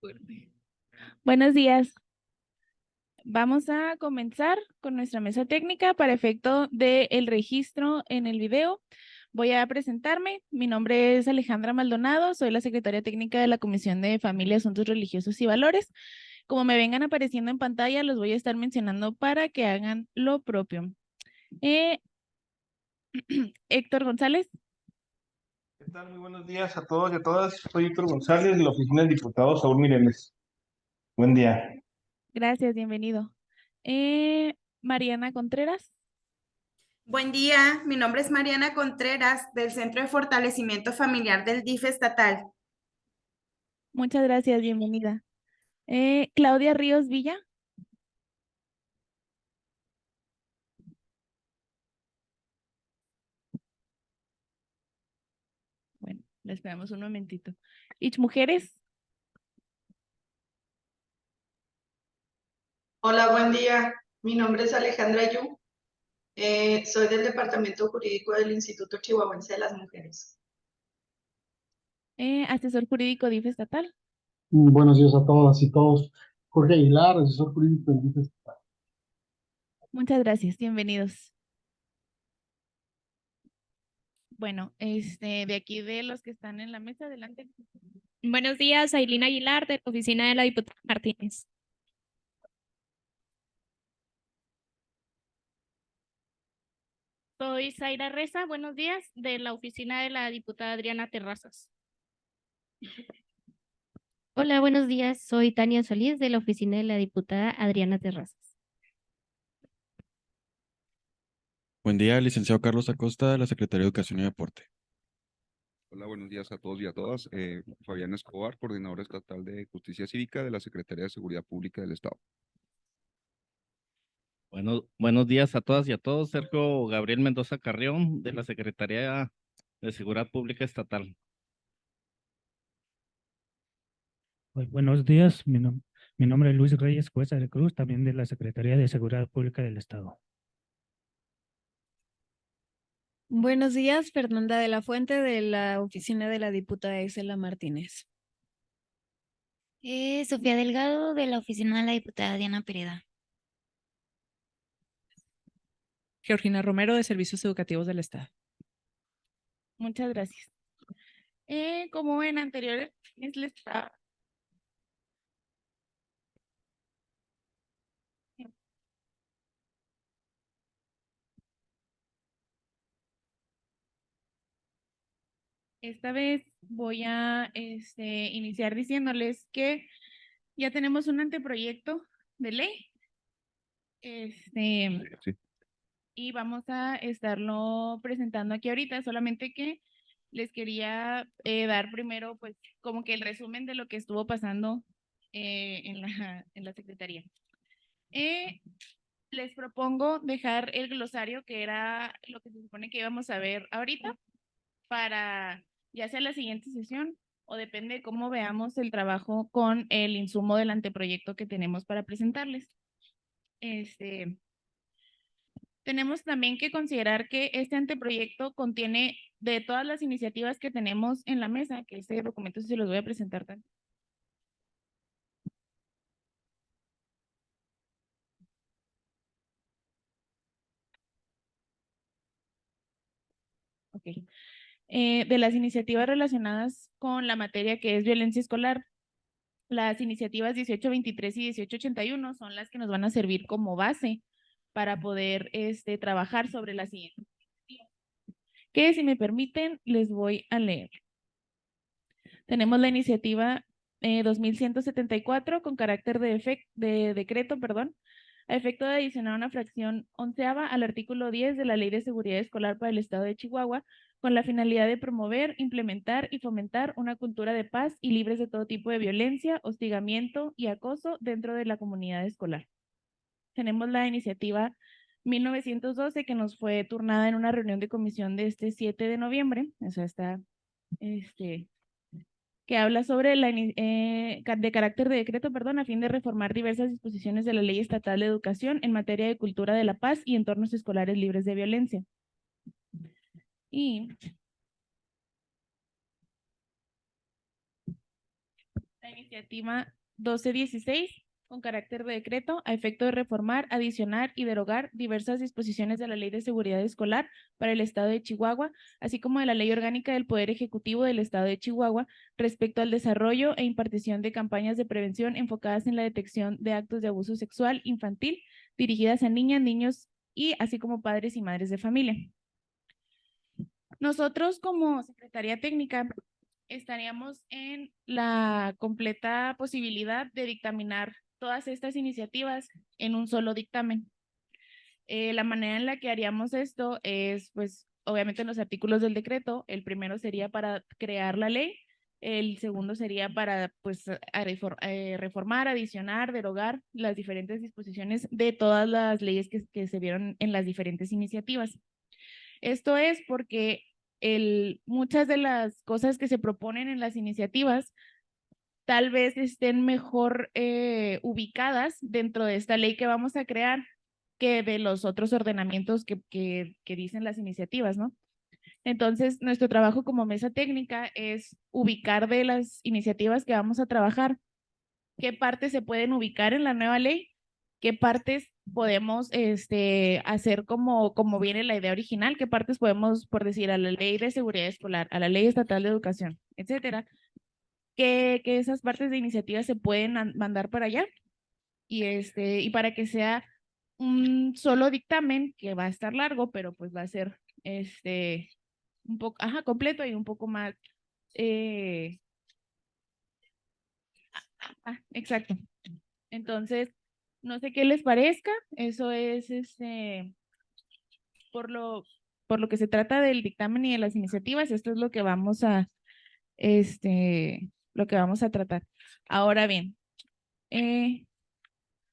Fuerte. Buenos días. Vamos a comenzar con nuestra mesa técnica para efecto del registro en el video. Voy a presentarme. Mi nombre es Alejandra Maldonado, soy la secretaria técnica de la Comisión de Familia, Asuntos Religiosos y Valores. Como me vengan apareciendo en pantalla, los voy a estar mencionando para que hagan lo propio. Héctor González. ¿Qué tal? Muy buenos días a todos y a todas. Soy Héctor González, de la oficina del diputado Saúl Mireles. Buen día. Gracias, bienvenido. Mariana Contreras. Buen día, mi nombre es Mariana Contreras del Centro de Fortalecimiento Familiar del DIF estatal. Muchas gracias, bienvenida. Claudia Ríos Villa. Bueno, le esperamos un momentito. Ich Mujeres. Hola, buen día. Mi nombre es Alejandra Yu. Soy del Departamento Jurídico del Instituto Chihuahuense de las Mujeres. Asesor jurídico DIF estatal. Buenos días a todas y todos. Jorge Aguilar, asesor jurídico del DIF. Muchas gracias, bienvenidos. Bueno, de aquí de los que están en la mesa, adelante. Buenos días, Ailina Aguilar, de la oficina de la diputada Martínez. Soy Zaira Reza, buenos días, de la oficina de la diputada Adriana Terrazas. Hola, buenos días. Soy Tania Solís de la oficina de la diputada Adriana Terrazas. Buen día, licenciado Carlos Acosta, de la Secretaría de Educación y Deporte. Hola, buenos días a todos y a todas. Fabián Escobar, coordinador estatal de Justicia Cívica de la Secretaría de Seguridad Pública del Estado. Buenos días a todas y a todos. Sergio Gabriel Mendoza Carrión, de la Secretaría de Seguridad Pública Estatal. Buenos días, mi nombre es Luis Reyes Cuesta de Cruz, también de la Secretaría de Seguridad Pública del Estado. Buenos días, Fernanda de la Fuente, de la oficina de la diputada Isela Martínez. Sofía Delgado, de la oficina de la diputada Diana Pereda. Georgina Romero, de Servicios Educativos del Estado. Muchas gracias. Como en anteriores, les estaba... Esta vez voy a iniciar diciéndoles que ya tenemos un anteproyecto de ley. Sí. Y vamos a estarlo presentando aquí ahorita, solamente que les quería dar primero, pues, como que el resumen de lo que estuvo pasando en la Secretaría. Les propongo dejar el glosario, que era lo que se supone que íbamos a ver ahorita, para ya sea la siguiente sesión o depende de cómo veamos el trabajo con el insumo del anteproyecto que tenemos para presentarles. Tenemos también que considerar que este anteproyecto contiene de todas las iniciativas que tenemos en la mesa, que este documento se los voy a presentar también. Ok. De las iniciativas relacionadas con la materia que es violencia escolar, las iniciativas 1823 y 1881 son las que nos van a servir como base para poder trabajar sobre la siguiente. Que si me permiten, les voy a leer. Tenemos la iniciativa 2174 con carácter de decreto, a efecto de adicionar una fracción 11ª al artículo 10 de la Ley de Seguridad Escolar para el Estado de Chihuahua, con la finalidad de promover, implementar y fomentar una cultura de paz y libres de todo tipo de violencia, hostigamiento y acoso dentro de la comunidad escolar. Tenemos la iniciativa 1912 que nos fue turnada en una reunión de comisión de este 7 de noviembre, eso está, que habla sobre de carácter de decreto, a fin de reformar diversas disposiciones de la Ley Estatal de Educación en materia de cultura de la paz y entornos escolares libres de violencia. Y la iniciativa 1216, con carácter de decreto, a efecto de reformar, adicionar y derogar diversas disposiciones de la Ley de Seguridad Escolar para el Estado de Chihuahua, así como de la Ley Orgánica del Poder Ejecutivo del Estado de Chihuahua, respecto al desarrollo e impartición de campañas de prevención enfocadas en la detección de actos de abuso sexual infantil dirigidas a niñas, niños y así como padres y madres de familia. Nosotros como Secretaría Técnica estaríamos en la completa posibilidad de dictaminar todas estas iniciativas en un solo dictamen. La manera en la que haríamos esto es, pues, obviamente en los artículos del decreto. El primero sería para crear la ley, el segundo sería para, pues, reformar, adicionar, derogar las diferentes disposiciones de todas las leyes que se vieron en las diferentes iniciativas. Esto es porque muchas de las cosas que se proponen en las iniciativas tal vez estén mejor ubicadas dentro de esta ley que vamos a crear que de los otros ordenamientos que dicen las iniciativas, ¿no? Entonces, nuestro trabajo como mesa técnica es ubicar de las iniciativas que vamos a trabajar, qué partes se pueden ubicar en la nueva ley, qué partes podemos hacer como viene la idea original, qué partes podemos, por decir, a la Ley de Seguridad Escolar, a la Ley Estatal de Educación, etcétera, que esas partes de iniciativa se pueden mandar para allá y para que sea un solo dictamen que va a estar largo, pero pues va a ser un poco, completo y un poco más exacto. Entonces, no sé qué les parezca, eso es por lo que se trata del dictamen y de las iniciativas, esto es lo que vamos a tratar. Ahora bien,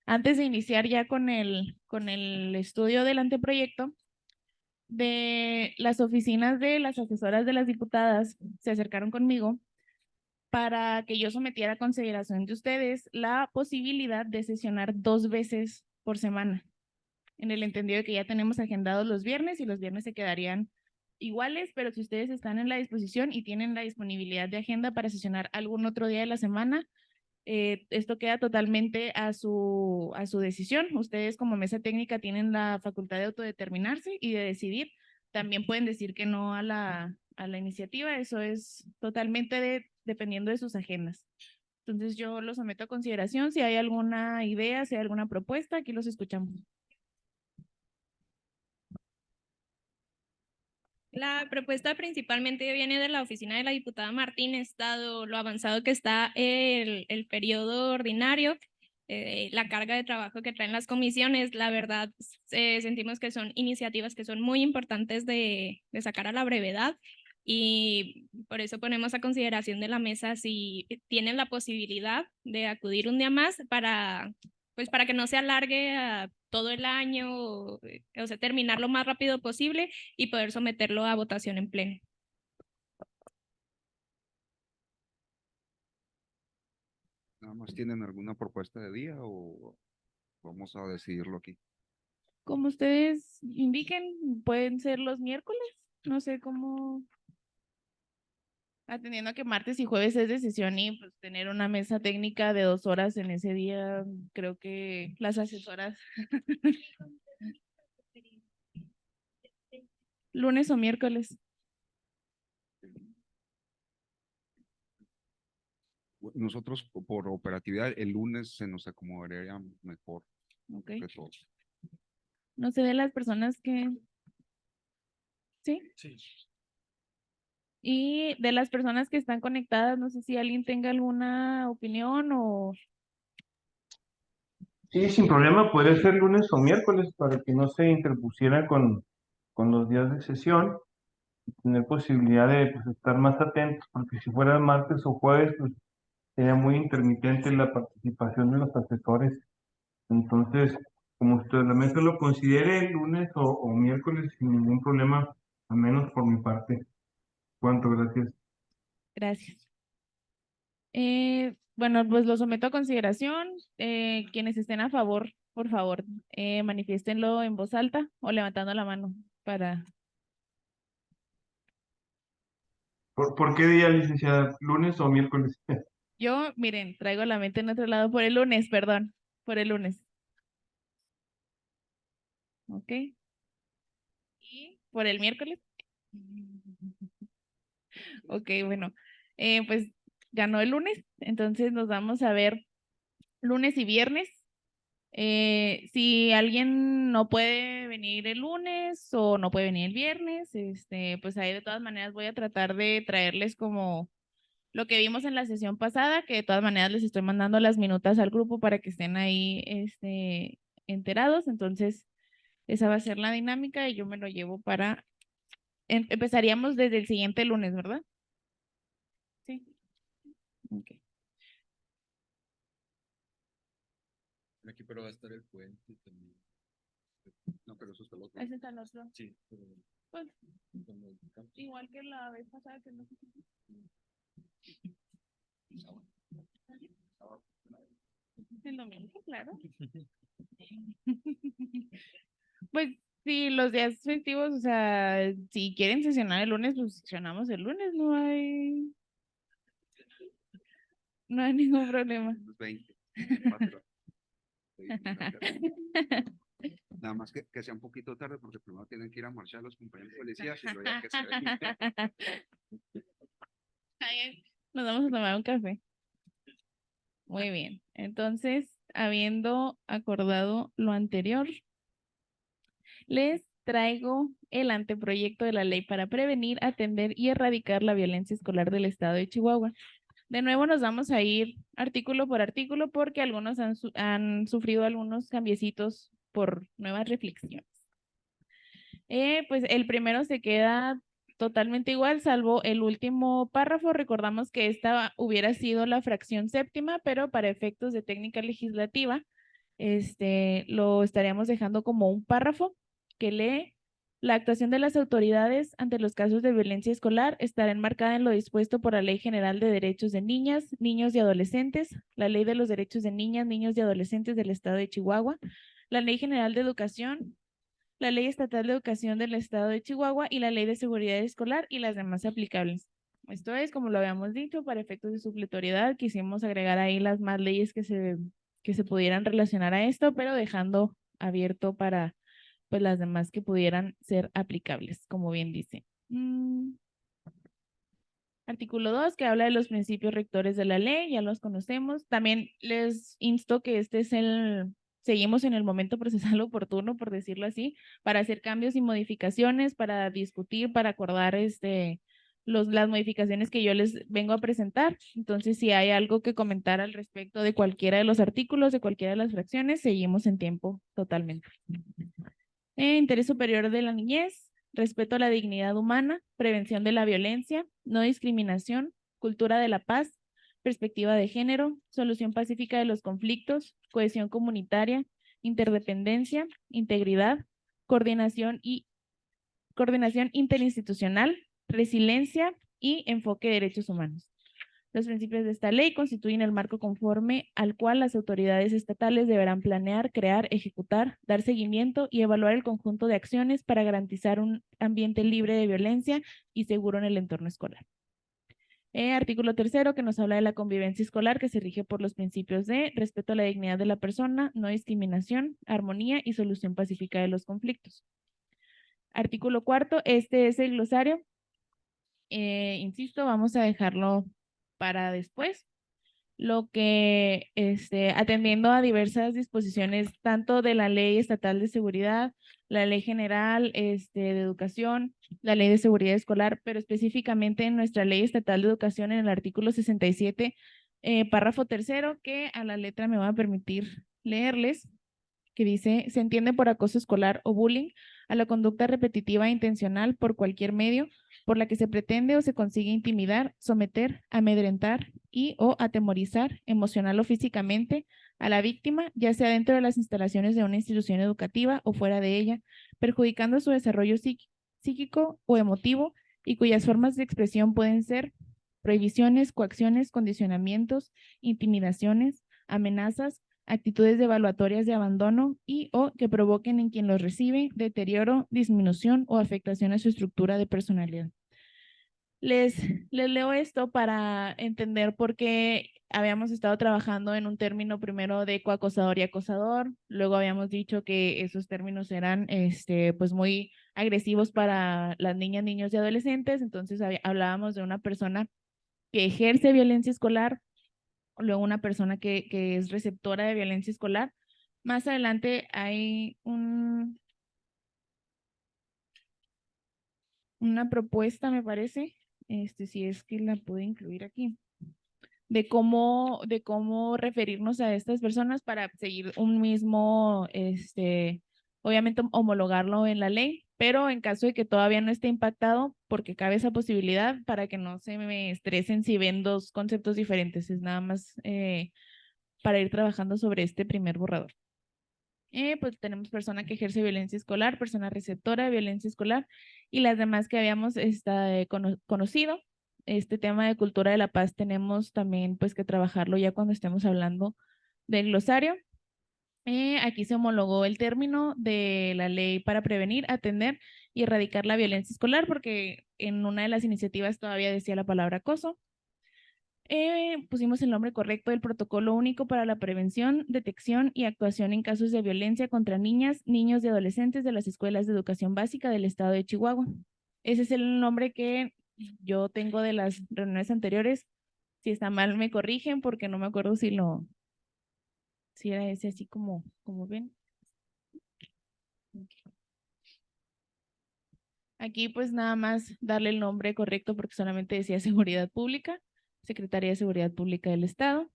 antes de iniciar ya con el estudio del anteproyecto, de las oficinas de las asesoras de las diputadas se acercaron conmigo para que yo sometiera a consideración de ustedes la posibilidad de sesionar 2 veces por semana, en el entendido de que ya tenemos agendados los viernes y los viernes se quedarían iguales, pero si ustedes están en la disposición y tienen la disponibilidad de agenda para sesionar algún otro día de la semana, esto queda totalmente a su decisión. Ustedes como mesa técnica tienen la facultad de autodeterminarse y de decidir. También pueden decir que no a la iniciativa, eso es totalmente dependiendo de sus agendas. Entonces yo lo someto a consideración. Si hay alguna idea, si hay alguna propuesta, aquí los escuchamos. La propuesta principalmente viene de la oficina de la diputada Martínez, dado lo avanzado que está el periodo ordinario, la carga de trabajo que traen las comisiones. La verdad, sentimos que son iniciativas que son muy importantes de sacar a la brevedad y por eso ponemos a consideración de la mesa si tienen la posibilidad de acudir un día más para que no se alargue a todo el año, o sea, terminar lo más rápido posible y poder someterlo a votación en pleno. ¿Nada más tienen alguna propuesta de día o vamos a decidirlo aquí? Como ustedes indiquen, pueden ser los miércoles, no sé cómo, atendiendo a que martes y jueves es de sesión y pues tener una mesa técnica de 2 horas en ese día, creo que las asesoras lunes o miércoles. Nosotros por operatividad el lunes se nos acomodaría mejor Okay. que todo. No sé de las personas que... ¿Sí? Sí. Y de las personas que están conectadas, no sé si alguien tenga alguna opinión o... Sí, sin problema, puede ser lunes o miércoles para que no se interpusiera con los días de sesión y tener posibilidad de pues, estar más atentos, porque si fuera martes o jueves, pues sería muy intermitente la participación de los asesores. Entonces, como usted la mesa lo considere, lunes o miércoles sin ningún problema, al menos por mi parte. Cuánto, gracias. Gracias. Bueno, pues lo someto a consideración. Quienes estén a favor, por favor, manifiéstenlo en voz alta o levantando la mano para... ¿Por qué día, licenciada? ¿Lunes o miércoles? Yo, miren, traigo la mente en otro lado por el lunes, perdón, por el lunes. ¿Ok? Y por el miércoles. Ok, bueno, pues ganó el lunes, entonces nos vamos a ver lunes y viernes. Si alguien no puede venir el lunes o no puede venir el viernes, pues ahí de todas maneras voy a tratar de traerles como lo que vimos en la sesión pasada, que de todas maneras les estoy mandando las minutas al grupo para que estén ahí, enterados. Entonces, esa va a ser la dinámica y yo me lo llevo para, empezaríamos desde el siguiente lunes, ¿verdad? Sí. Ok. Aquí, pero va a estar el puente también. No, pero eso está loco. Ese está el otro. Sí, pero Pues, cuando el campo. igual que la vez pasada que no sé. El domingo, claro. Pues sí, los días festivos, o sea, si quieren sesionar el lunes, pues sesionamos el lunes, no hay ningún problema. Unos 20. 4. Nada más que sea un poquito tarde porque primero tienen que ir a marchar los compañeros policías y luego ya que se ven. Nos vamos a tomar un café. Muy bien. Entonces, habiendo acordado lo anterior, les traigo el anteproyecto de la ley para prevenir, atender y erradicar la violencia escolar del estado de Chihuahua. De nuevo nos vamos a ir artículo por artículo porque algunos han sufrido algunos cambiecitos por nuevas reflexiones. Pues el primero se queda totalmente igual, salvo el último párrafo. Recordamos que esta hubiera sido la fracción séptima, pero para efectos de técnica legislativa, lo estaríamos dejando como un párrafo que lee: la actuación de las autoridades ante los casos de violencia escolar estará enmarcada en lo dispuesto por la Ley General de Derechos de Niñas, Niños y Adolescentes, la Ley de los Derechos de Niñas, Niños y Adolescentes del Estado de Chihuahua, la Ley General de Educación, la Ley Estatal de Educación del Estado de Chihuahua y la Ley de Seguridad Escolar y las demás aplicables. Esto es, como lo habíamos dicho, para efectos de supletoriedad, quisimos agregar ahí las más leyes que se pudieran relacionar a esto, pero dejando abierto para pues las demás que pudieran ser aplicables, como bien dice. Artículo 2, que habla de los principios rectores de la ley, ya los conocemos. También les insto que seguimos en el momento procesal oportuno, por decirlo así, para hacer cambios y modificaciones, para discutir, para acordar las modificaciones que yo les vengo a presentar. Entonces, si hay algo que comentar al respecto de cualquiera de los artículos, de cualquiera de las fracciones, seguimos en tiempo totalmente. Interés superior de la niñez, respeto a la dignidad humana, prevención de la violencia, no discriminación, cultura de la paz, perspectiva de género, solución pacífica de los conflictos, cohesión comunitaria, interdependencia, integridad, coordinación interinstitucional, resiliencia y enfoque de derechos humanos. Los principios de esta ley constituyen el marco conforme al cual las autoridades estatales deberán planear, crear, ejecutar, dar seguimiento y evaluar el conjunto de acciones para garantizar un ambiente libre de violencia y seguro en el entorno escolar. Artículo 3, que nos habla de la convivencia escolar, que se rige por los principios de respeto a la dignidad de la persona, no discriminación, armonía y solución pacífica de los conflictos. Artículo 4, este es el glosario. Insisto, vamos a dejarlo para después, lo que, atendiendo a diversas disposiciones, tanto de la Ley Estatal de Seguridad, la Ley General, de Educación, la Ley de Seguridad Escolar, pero específicamente en nuestra Ley Estatal de Educación, en el artículo 67, párrafo 3, que a la letra me va a permitir leerles, que dice: se entiende por acoso escolar o bullying a la conducta repetitiva e intencional por cualquier medio por la que se pretende o se consigue intimidar, someter, amedrentar y o atemorizar emocional o físicamente a la víctima, ya sea dentro de las instalaciones de una institución educativa o fuera de ella, perjudicando su desarrollo psíquico o emotivo, y cuyas formas de expresión pueden ser prohibiciones, coacciones, condicionamientos, intimidaciones, amenazas, actitudes devaluatorias de abandono y o que provoquen en quien los recibe deterioro, disminución o afectación a su estructura de personalidad. Les leo esto para entender por qué habíamos estado trabajando en un término primero de coacosador y acosador, luego habíamos dicho que esos términos eran pues muy agresivos para las niñas, niños y adolescentes, entonces hablábamos de una persona que ejerce violencia escolar, luego una persona que es receptora de violencia escolar. Más adelante hay una propuesta, me parece, si es que la puedo incluir aquí, de cómo referirnos a estas personas para seguir un mismo, obviamente homologarlo en la ley, pero en caso de que todavía no esté impactado, porque cabe esa posibilidad para que no se me estresen si ven dos conceptos diferentes, es nada más para ir trabajando sobre este primer borrador. Pues tenemos persona que ejerce violencia escolar, persona receptora de violencia escolar y las demás que habíamos conocido. Este tema de cultura de la paz tenemos también pues que trabajarlo ya cuando estemos hablando del glosario. Aquí se homologó el término de la ley para prevenir, atender y erradicar la violencia escolar porque en una de las iniciativas todavía decía la palabra acoso. Pusimos el nombre correcto del protocolo único para la prevención, detección y actuación en casos de violencia contra niñas, niños y adolescentes de las escuelas de educación básica del estado de Chihuahua. Ese es el nombre que yo tengo de las reuniones anteriores. Si está mal me corrigen porque no me acuerdo si era ese así como ven. Aquí pues nada más darle el nombre correcto porque solamente decía Seguridad Pública, Secretaría de Seguridad Pública del Estado.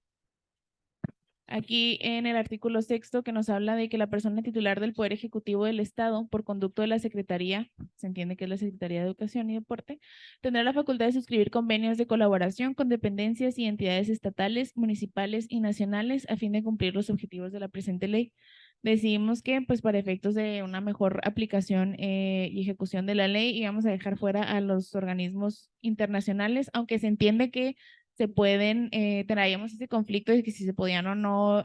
Aquí en el artículo 6º que nos habla de que la persona titular del Poder Ejecutivo del Estado, por conducto de la Secretaría, se entiende que es la Secretaría de Educación y Deporte, tendrá la facultad de suscribir convenios de colaboración con dependencias y entidades estatales, municipales y nacionales a fin de cumplir los objetivos de la presente ley. Decidimos que, pues, para efectos de una mejor aplicación y ejecución de la ley, íbamos a dejar fuera a los organismos internacionales, aunque se entiende que se pueden, traíamos ese conflicto de que si se podían o no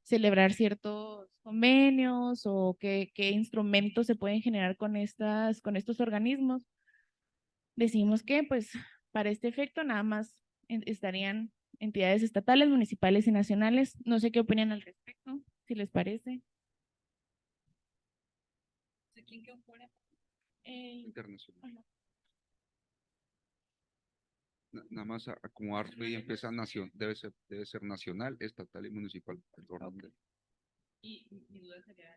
celebrar ciertos convenios o qué instrumentos se pueden generar con estos organismos. Decimos que, pues, para este efecto nada más estarían entidades estatales, municipales y nacionales. No sé qué opinan al respecto, si les parece. ¿Quién quedó fuera? Internacional. Nada más acomodarlo y empieza nación, debe ser nacional, estatal y municipal. Okay. Y mi duda sería,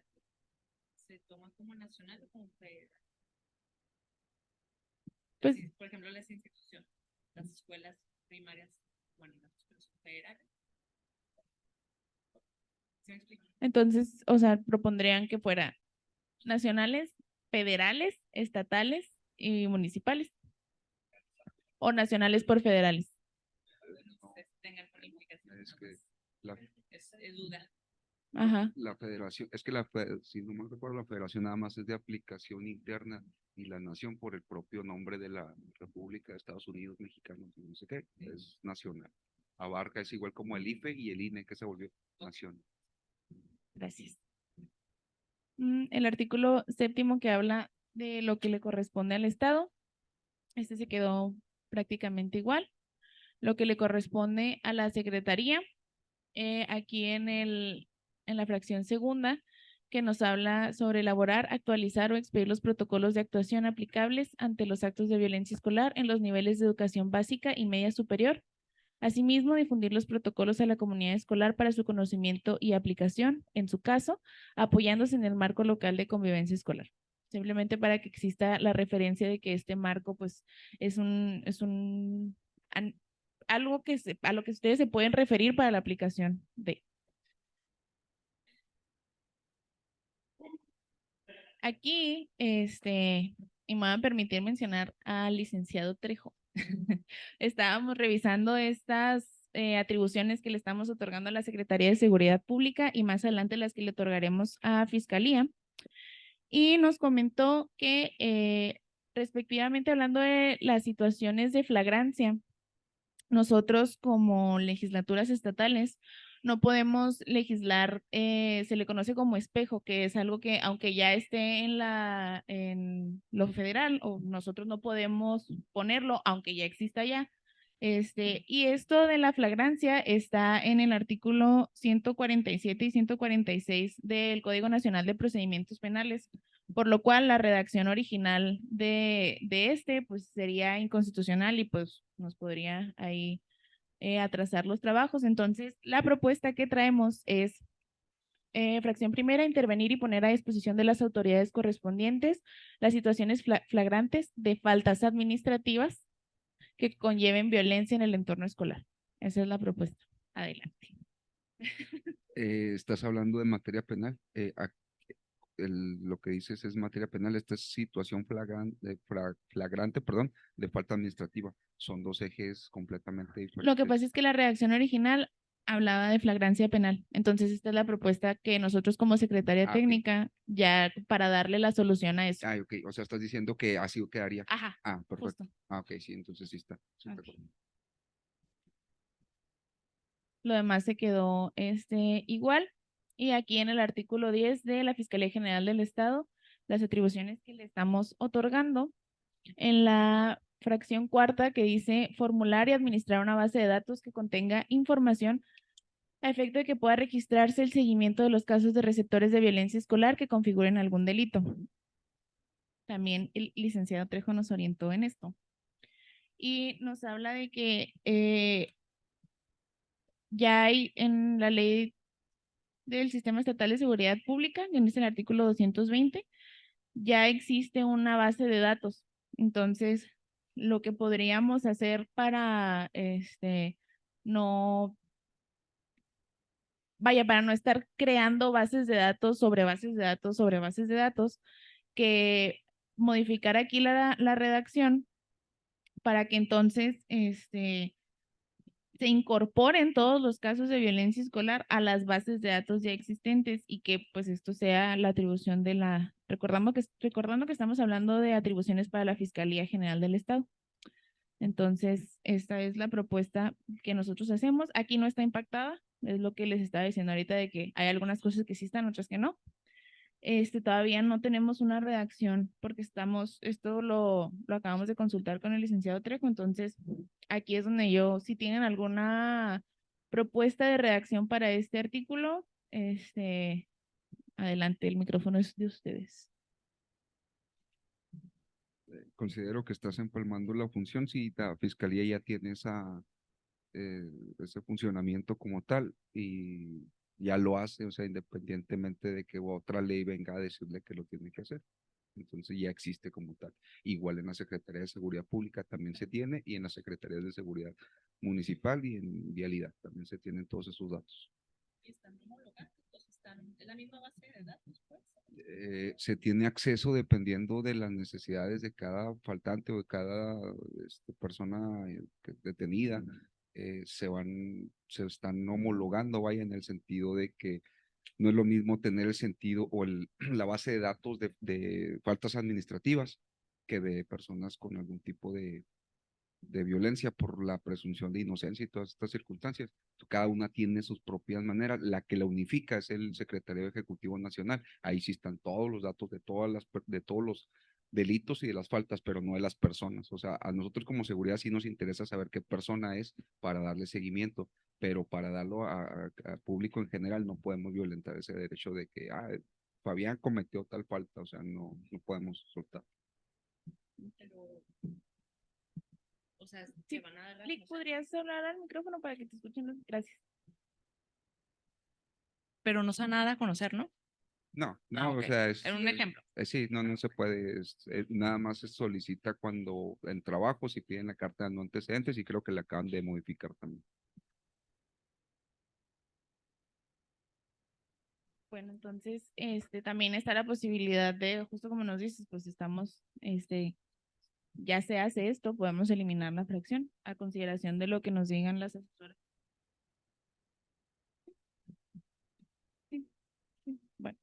¿se toma como nacional o como federal? Pues, decir, por ejemplo, las instituciones, las escuelas primarias, bueno, las escuelas federales. ¿Sí me explico? Entonces, o sea, propondrían que fuera nacionales, federales, estatales y municipales. O nacionales por federales. Es que es duda. Ajá. La federación, es que si no me recuerdo, la federación nada más es de aplicación interna y la nación por el propio nombre de la República de Estados Unidos Mexicanos, no sé qué, es nacional. Abarca, es igual como el IFE y el INE que se volvió nación. Gracias. El artículo 7º que habla de lo que le corresponde al Estado, este se quedó prácticamente igual. Lo que le corresponde a la Secretaría, aquí en la fracción segunda, que nos habla sobre elaborar, actualizar o expedir los protocolos de actuación aplicables ante los actos de violencia escolar en los niveles de educación básica y media superior. Asimismo, difundir los protocolos a la comunidad escolar para su conocimiento y aplicación, en su caso, apoyándose en el marco local de convivencia escolar. Simplemente para que exista la referencia de que este marco, pues, algo a lo que ustedes se pueden referir para la aplicación de. Aquí, y me van a permitir mencionar al licenciado Trejo. Estábamos revisando estas atribuciones que le estamos otorgando a la Secretaría de Seguridad Pública y más adelante las que le otorgaremos a Fiscalía. Y nos comentó que respectivamente hablando de las situaciones de flagrancia, nosotros como legislaturas estatales no podemos legislar, se le conoce como espejo, que es algo que aunque ya esté en lo federal, o nosotros no podemos ponerlo, aunque ya exista ya, Y esto de la flagrancia está en el artículo 147 y 146 del Código Nacional de Procedimientos Penales, por lo cual la redacción original de pues sería inconstitucional y pues nos podría ahí atrasar los trabajos. Entonces, la propuesta que traemos es fracción primera, intervenir y poner a disposición de las autoridades correspondientes las situaciones flagrantes de faltas administrativas que conlleven violencia en el entorno escolar. Esa es la propuesta. Adelante. Estás hablando de materia penal. Lo que dices es materia penal. Esta es situación flagrante, perdón, de falta administrativa. Son dos ejes completamente diferentes. Lo que pasa es que la redacción original hablaba de flagrancia penal. Entonces, esta es la propuesta que nosotros como secretaria técnica, ya para darle la solución a eso. Ok. O sea, estás diciendo que así quedaría. Ajá. Perfecto. Justo. Ok, sí, entonces sí está. Sí está correcto. Lo demás se quedó igual. Y aquí en el artículo 10 de la Fiscalía General del Estado, las atribuciones que le estamos otorgando en la fracción cuarta que dice formular y administrar una base de datos que contenga información a efecto de que pueda registrarse el seguimiento de los casos de receptores de violencia escolar que configuren algún delito. También el licenciado Trejo nos orientó en esto. Y nos habla de que ya hay en la ley del Sistema Estatal de Seguridad Pública, en el artículo 220, ya existe una base de datos. Entonces, lo que podríamos hacer para no, para no estar creando bases de datos sobre bases de datos sobre bases de datos, que modificar aquí la redacción para que entonces se incorporen todos los casos de violencia escolar a las bases de datos ya existentes y que pues esto sea la atribución de recordando que estamos hablando de atribuciones para la Fiscalía General del Estado. Entonces, esta es la propuesta que nosotros hacemos. Aquí no está impactada, es lo que les estaba diciendo ahorita de que hay algunas cosas que sí están, otras que no. Todavía no tenemos una redacción porque esto lo acabamos de consultar con el licenciado Trejo, entonces aquí es donde si tienen alguna propuesta de redacción para este artículo, adelante, el micrófono es de ustedes. Considero que estás empalmando la función si la fiscalía ya tiene ese funcionamiento como tal y ya lo hace, o sea, independientemente de que otra ley venga a decirle que lo tiene que hacer. Entonces ya existe como tal. Igual en la Secretaría de Seguridad Pública también se tiene y en la Secretaría de Seguridad Municipal y en Vialidad también se tienen todos esos datos. ¿Están homologados? ¿Es la misma base de datos, pues? Se tiene acceso dependiendo de las necesidades de cada faltante o de cada persona detenida. Se están homologando, vaya, en el sentido de que no es lo mismo tener el sentido o la base de datos de faltas administrativas que de personas con algún tipo de violencia por la presunción de inocencia y todas estas circunstancias. Cada una tiene sus propias maneras. La que la unifica es el Secretario Ejecutivo Nacional. Ahí sí están todos los datos de todos los delitos y de las faltas, pero no de las personas. O sea, a nosotros como seguridad sí nos interesa saber qué persona es para darle seguimiento, pero para darlo a público en general no podemos violentar ese derecho de que Fabián cometió tal falta, o sea, no podemos soltar. Pero, o sea, sí, van a dar ¿podrías hablar al micrófono para que te escuchen? Gracias. Pero no se van a dar a conocer, ¿no? No, Okay. O sea, Era un ejemplo. Sí, no se puede, nada más se solicita cuando en trabajo, si piden la carta de no antecedentes y creo que la acaban de modificar también. Bueno, entonces, también está la posibilidad de, justo como nos dices, pues estamos, ya se hace esto, podemos eliminar la fracción a consideración de lo que nos digan las asesoras. Sí, bueno.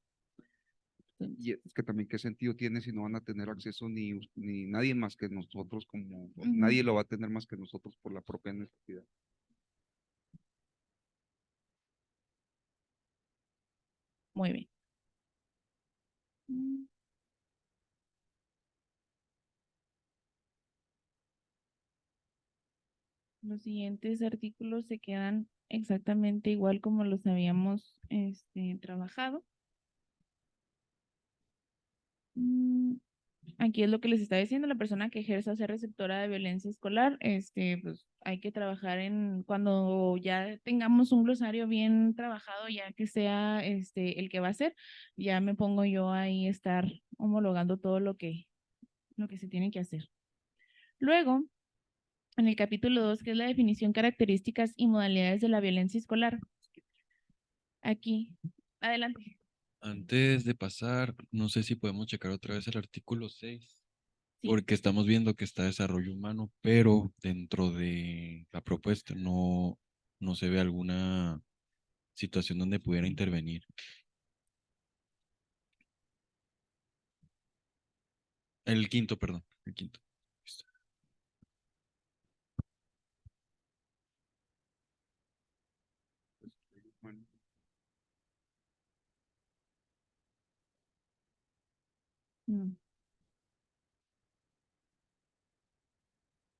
Y es que también qué sentido tiene si no van a tener acceso ni nadie más que nosotros, como nadie lo va a tener más que nosotros por la propia necesidad. Muy bien. Los siguientes artículos se quedan exactamente igual como los habíamos trabajado. Aquí es lo que les estaba diciendo, la persona que ejerza ser receptora de violencia escolar, pues hay que trabajar cuando ya tengamos un glosario bien trabajado, ya que sea el que va a ser, ya me pongo yo ahí a estar homologando todo lo que se tiene que hacer. Luego, en el capítulo 2, que es la definición, características y modalidades de la violencia escolar. Aquí, adelante. Antes de pasar, no sé si podemos checar otra vez el artículo 6, Sí. porque estamos viendo que está desarrollo humano, pero dentro de la propuesta no se ve alguna situación donde pudiera intervenir. El quinto, perdón, el quinto.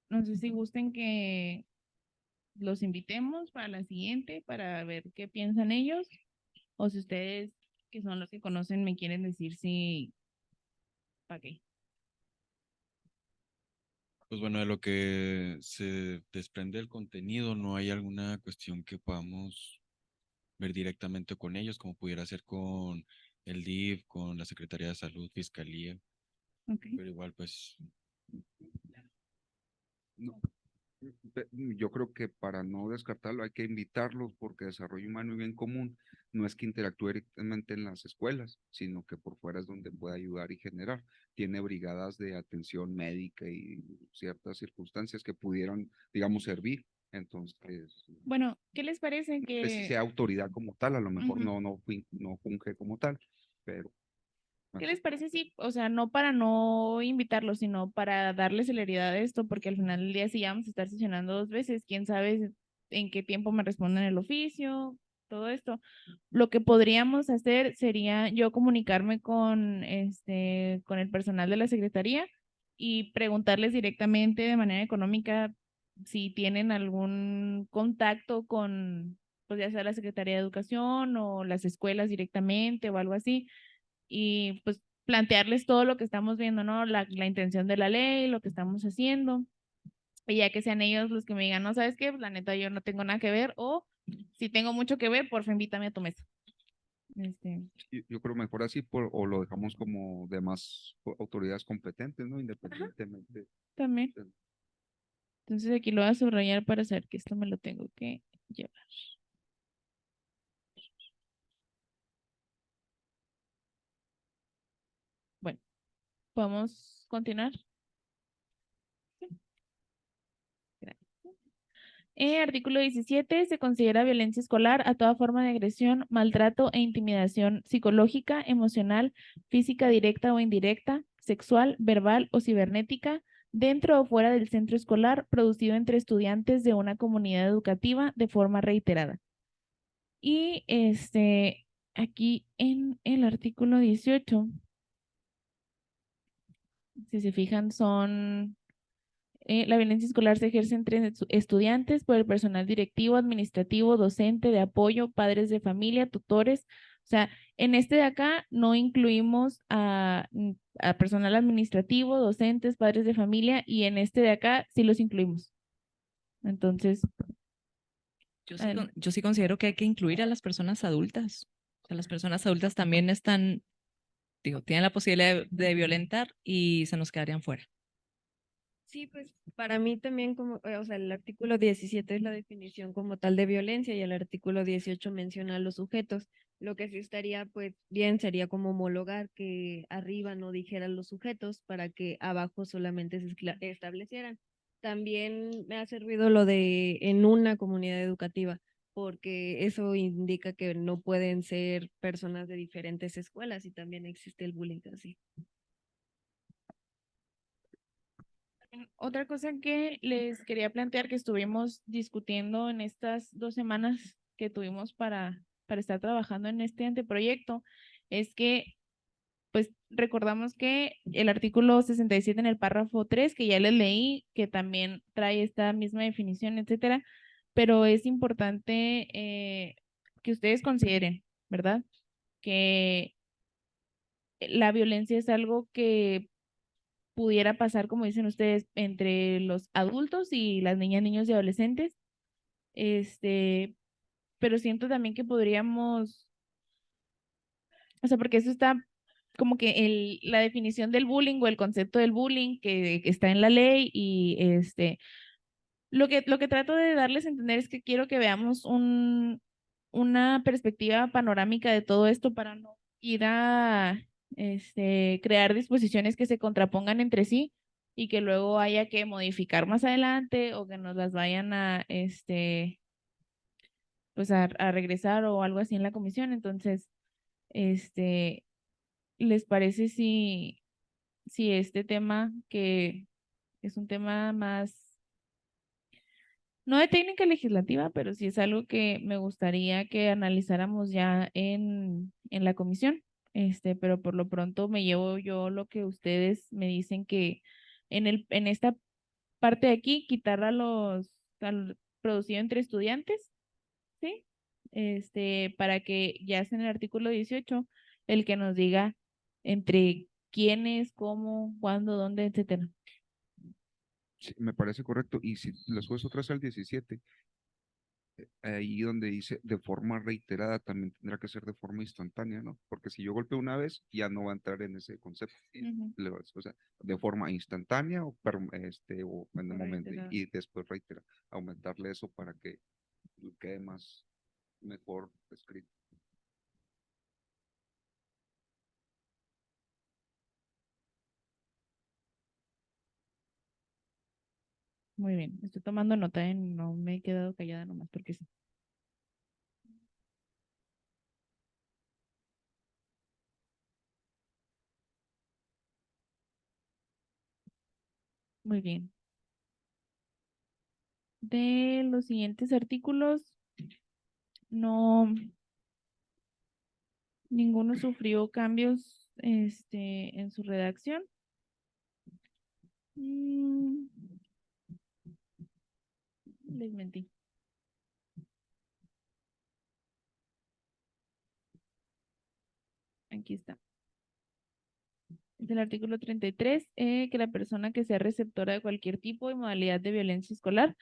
No sé si gusten que los invitemos para la siguiente, para ver qué piensan ellos, o si ustedes, que son los que conocen, me quieren decir si, ¿para qué? Pues bueno, de lo que se desprende del contenido, no hay alguna cuestión que podamos ver directamente con ellos, como pudiera ser con el DIF, con la Secretaría de Salud, Fiscalía. Pero igual, pues, No, yo creo que para no descartarlo hay que invitarlos porque desarrollo humano y bien común no es que interactúe directamente en las escuelas, sino que por fuera es donde puede ayudar y generar. Tiene brigadas de atención médica y ciertas circunstancias que pudieran, digamos, servir. Entonces, Bueno, ¿qué les parece que si que... sea autoridad como tal, a lo mejor Ujú. no funge como tal, pero ¿Qué les parece si, o sea, no para no invitarlos, sino para darle celeridad a esto, porque al final del día sí ya vamos a estar sesionando 2 veces, quién sabe en qué tiempo me responden el oficio, todo esto. Lo que podríamos hacer sería yo comunicarme con con el personal de la secretaría y preguntarles directamente de manera económica si tienen algún contacto con, pues ya sea la Secretaría de Educación o las escuelas directamente o algo así, y pues plantearles todo lo que estamos viendo, ¿no? La intención de la ley, lo que estamos haciendo, y ya que sean ellos los que me digan, no, ¿sabes qué? Pues, la neta yo no tengo nada que ver, o si tengo mucho que ver, porfa, invítame a tu mesa. yo creo mejor así o lo dejamos como demás autoridades competentes, ¿no? Independientemente. También. Entonces aquí lo voy a subrayar para saber que esto me lo tengo que llevar. Bueno, ¿podemos continuar? Artículo 17. Se considera violencia escolar a toda forma de agresión, maltrato e intimidación psicológica, emocional, física directa o indirecta, sexual, verbal o cibernética, dentro o fuera del centro escolar, producido entre estudiantes de una comunidad educativa de forma reiterada. Y aquí en el artículo 18, si se fijan, son la violencia escolar se ejerce entre estudiantes, por el personal directivo, administrativo, docente, de apoyo, padres de familia, tutores. O sea, en este de acá no incluimos a personal administrativo, docentes, padres de familia, y en este de acá sí los incluimos. Entonces, Yo sí considero que hay que incluir a las personas adultas. O sea, las personas adultas también están, digo, tienen la posibilidad de violentar y se nos quedarían fuera. Sí, pues para mí también como, o sea, el artículo 17 es la definición como tal de violencia y el artículo 18 menciona a los sujetos. Lo que sí estaría pues bien sería como homologar que arriba no dijeran los sujetos para que abajo solamente se establecieran. También me ha servido lo de en una comunidad educativa, porque eso indica que no pueden ser personas de diferentes escuelas y también existe el bullying así. otra cosa que les quería plantear que estuvimos discutiendo en estas 2 semanas que tuvimos para estar trabajando en este anteproyecto es que pues recordamos que el artículo 67 en el párrafo 3, que ya les leí, que también trae esta misma definición, etcétera, pero es importante que ustedes consideren, ¿verdad? Que la violencia es algo que pudiera pasar, como dicen ustedes, entre los adultos y las niñas, niños y adolescentes. Pero siento también que podríamos, o sea, porque eso está como que la definición del bullying o el concepto del bullying que está en la ley y lo que trato de darles a entender es que quiero que veamos una perspectiva panorámica de todo esto para no ir a crear disposiciones que se contrapongan entre sí y que luego haya que modificar más adelante o que nos las vayan a pues a regresar o algo así en la comisión. Entonces, este, ¿les parece si este tema, que es un tema más, no de técnica legislativa, pero sí es algo que me gustaría que analizáramos ya en la comisión? Pero por lo pronto me llevo yo lo que ustedes me dicen que en esta parte de aquí, quitar al producido entre estudiantes, ¿sí? Para que ya sea en el artículo 18 el que nos diga entre quiénes, cómo, cuándo, dónde, etcétera. Sí, me parece correcto. Y si le subes otra vez al 17, ahí donde dice de forma reiterada, también tendrá que ser de forma instantánea, ¿no? Porque si yo golpeo una vez, ya no va a entrar en ese concepto. Ujú. O sea, de forma instantánea o en el momento, Reiterada. y después reitera, aumentarle eso para que quede más mejor escrito. Muy bien, estoy tomando nota, no me he quedado callada nomás porque sí. Muy bien. De los siguientes artículos, no, ninguno sufrió cambios en su redacción. Mm, Les mentí. Aquí está. Es el artículo 33, que la persona que sea receptora de cualquier tipo y modalidad de violencia escolar,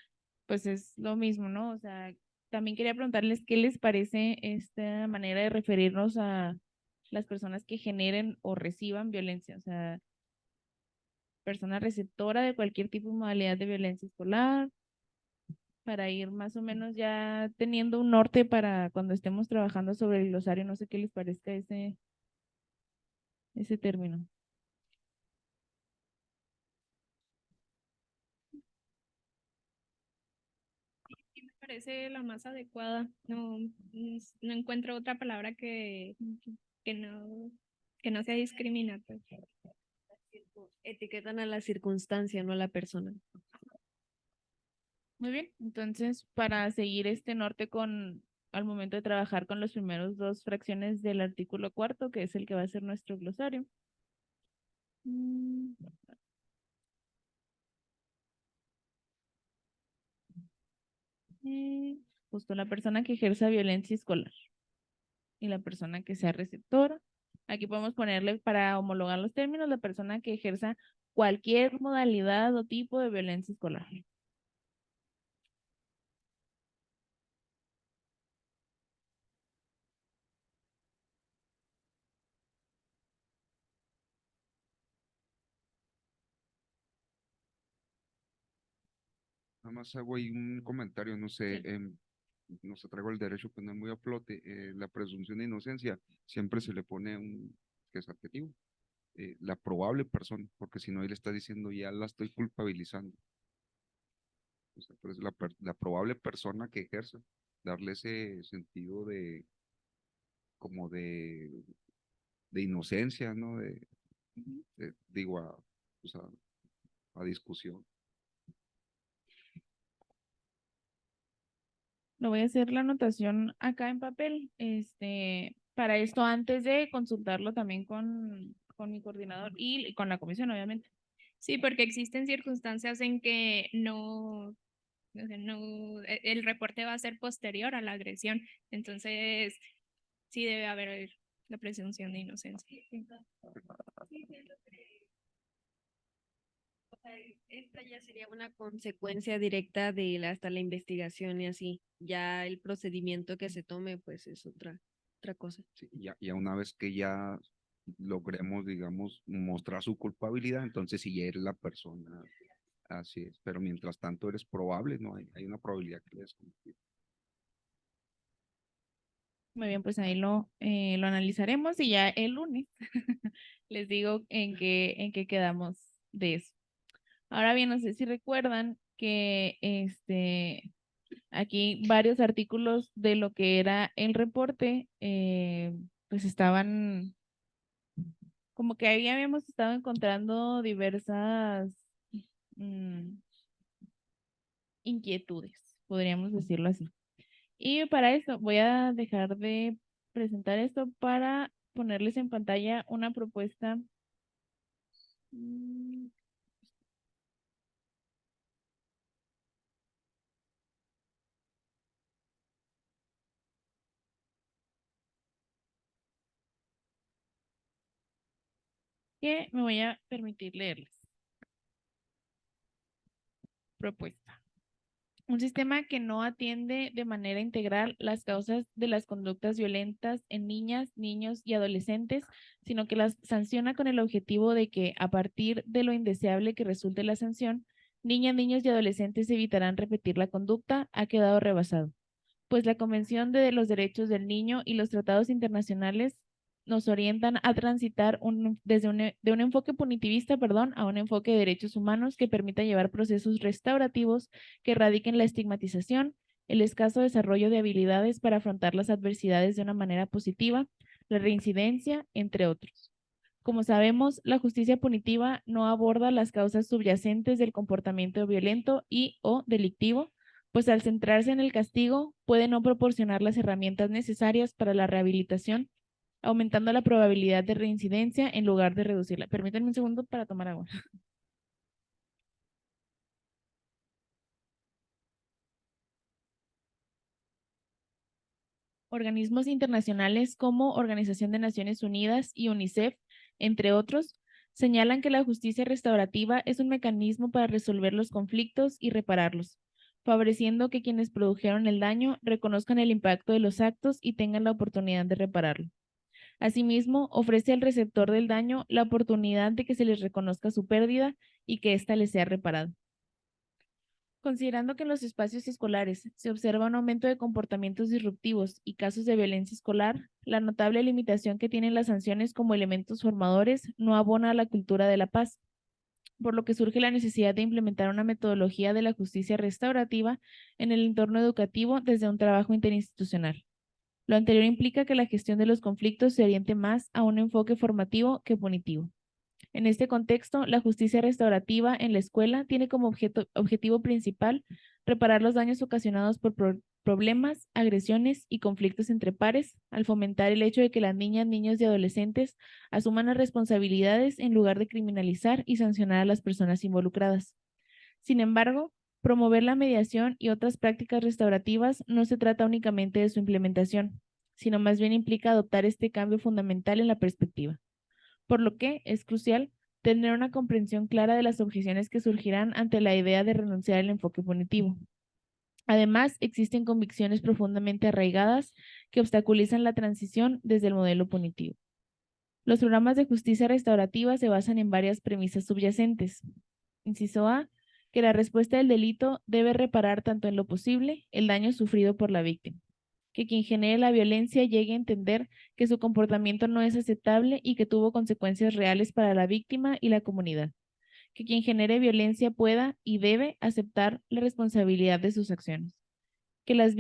pues es lo mismo, ¿no? O sea, también quería preguntarles qué les parece esta manera de referirnos a las personas que generen o reciban violencia, o sea, persona receptora de cualquier tipo y modalidad de violencia escolar, para ir más o menos ya teniendo un norte para cuando estemos trabajando sobre el glosario, no sé qué les parezca ese término. Sí, me parece la más adecuada. No encuentro otra palabra que no, que no sea discriminatoria. Etiquetan a la circunstancia, no a la persona. Muy bien, entonces para seguir este norte al momento de trabajar con los primeros dos fracciones del artículo cuarto, que es el que va a ser nuestro glosario. Mm, Justo la persona que ejerza violencia escolar y la persona que sea receptora. Aquí podemos ponerle para homologar los términos la persona que ejerza cualquier modalidad o tipo de violencia escolar. Nada más hago ahí un comentario, no sé, Sí. no se traigo el derecho penal muy a flote. La presunción de inocencia siempre se le pone que es adjetivo, la probable persona, porque si no, ahí le está diciendo ya la estoy culpabilizando. O sea, pues la probable persona que ejerce, darle ese sentido como de inocencia, ¿no? Digo, o sea, a discusión. Lo voy a hacer la anotación acá en papel, para esto antes de consultarlo también con mi coordinador y con la comisión, obviamente. Sí, porque existen circunstancias en que no, o sea, el reporte va a ser posterior a la agresión. Entonces, sí debe haber la presunción de inocencia. O sea, esta ya sería una consecuencia directa de hasta la investigación y así. Ya el procedimiento que se tome, pues es otra cosa. Sí, ya una vez que ya logremos, digamos, mostrar su culpabilidad, entonces si ya eres la persona, así es. Pero mientras tanto eres probable, ¿no? Hay una probabilidad que eres cometido. Muy bien, pues ahí lo analizaremos y ya el lunes les digo en qué quedamos de eso. Ahora bien, no sé si recuerdan que aquí varios artículos de lo que era el reporte, pues estaban, como que ahí habíamos estado encontrando diversas mm, inquietudes, podríamos decirlo así. Y para eso voy a dejar de presentar esto para ponerles en pantalla una propuesta. Que me voy a permitir leerles. Propuesta. Un sistema que no atiende de manera integral las causas de las conductas violentas en niñas, niños y adolescentes, sino que las sanciona con el objetivo de que, a partir de lo indeseable que resulte la sanción, niñas, niños y adolescentes evitarán repetir la conducta, ha quedado rebasado. Pues la Convención de los Derechos del Niño y los tratados internacionales nos orientan a transitar de un enfoque punitivista, a un enfoque de derechos humanos que permita llevar procesos restaurativos que erradiquen la estigmatización, el escaso desarrollo de habilidades para afrontar las adversidades de una manera positiva, la reincidencia, entre otros. Como sabemos, la justicia punitiva no aborda las causas subyacentes del comportamiento violento y o delictivo, pues al centrarse en el castigo puede no proporcionar las herramientas necesarias para la rehabilitación, aumentando la probabilidad de reincidencia en lugar de reducirla. Permítanme un segundo para tomar agua. Organismos internacionales como Organización de Naciones Unidas y UNICEF, entre otros, señalan que la justicia restaurativa es un mecanismo para resolver los conflictos y repararlos, favoreciendo que quienes produjeron el daño reconozcan el impacto de los actos y tengan la oportunidad de repararlo. Asimismo, ofrece al receptor del daño la oportunidad de que se les reconozca su pérdida y que ésta les sea reparada. Considerando que en los espacios escolares se observa un aumento de comportamientos disruptivos y casos de violencia escolar, la notable limitación que tienen las sanciones como elementos formadores no abona a la cultura de la paz, por lo que surge la necesidad de implementar una metodología de la justicia restaurativa en el entorno educativo desde un trabajo interinstitucional. Lo anterior implica que la gestión de los conflictos se oriente más a un enfoque formativo que punitivo. En este contexto, la justicia restaurativa en la escuela tiene como objetivo principal reparar los daños ocasionados por problemas, agresiones y conflictos entre pares, al fomentar el hecho de que las niñas, niños y adolescentes asuman las responsabilidades en lugar de criminalizar y sancionar a las personas involucradas. Sin embargo, promover la mediación y otras prácticas restaurativas no se trata únicamente de su implementación, sino más bien implica adoptar este cambio fundamental en la perspectiva. Por lo que es crucial tener una comprensión clara de las objeciones que surgirán ante la idea de renunciar al enfoque punitivo. Además, existen convicciones profundamente arraigadas que obstaculizan la transición desde el modelo punitivo. Los programas de justicia restaurativa se basan en varias premisas subyacentes. Inciso A, que la respuesta del delito debe reparar tanto en lo posible el daño sufrido por la víctima, que quien genere la violencia llegue a entender que su comportamiento no es aceptable y que tuvo consecuencias reales para la víctima y la comunidad, que quien genere violencia pueda y debe aceptar la responsabilidad de sus acciones, que las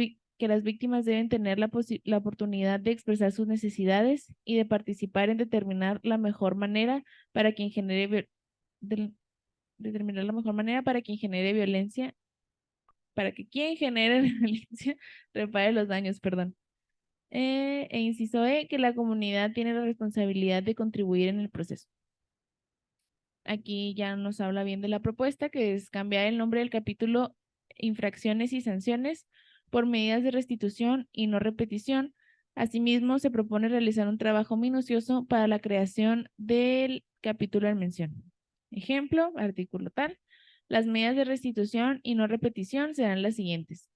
víctimas deben tener la oportunidad de expresar sus necesidades y de participar en determinar la mejor manera para quien genere violencia, para que quien genere violencia repare los daños, E inciso E, que la comunidad tiene la responsabilidad de contribuir en el proceso. Aquí ya nos habla bien de la propuesta, que es cambiar el nombre del capítulo infracciones y sanciones por medidas de restitución y no repetición. Asimismo, se propone realizar un trabajo minucioso para la creación del capítulo en mención. Ejemplo, artículo tal. Las medidas de restitución y no repetición serán las siguientes.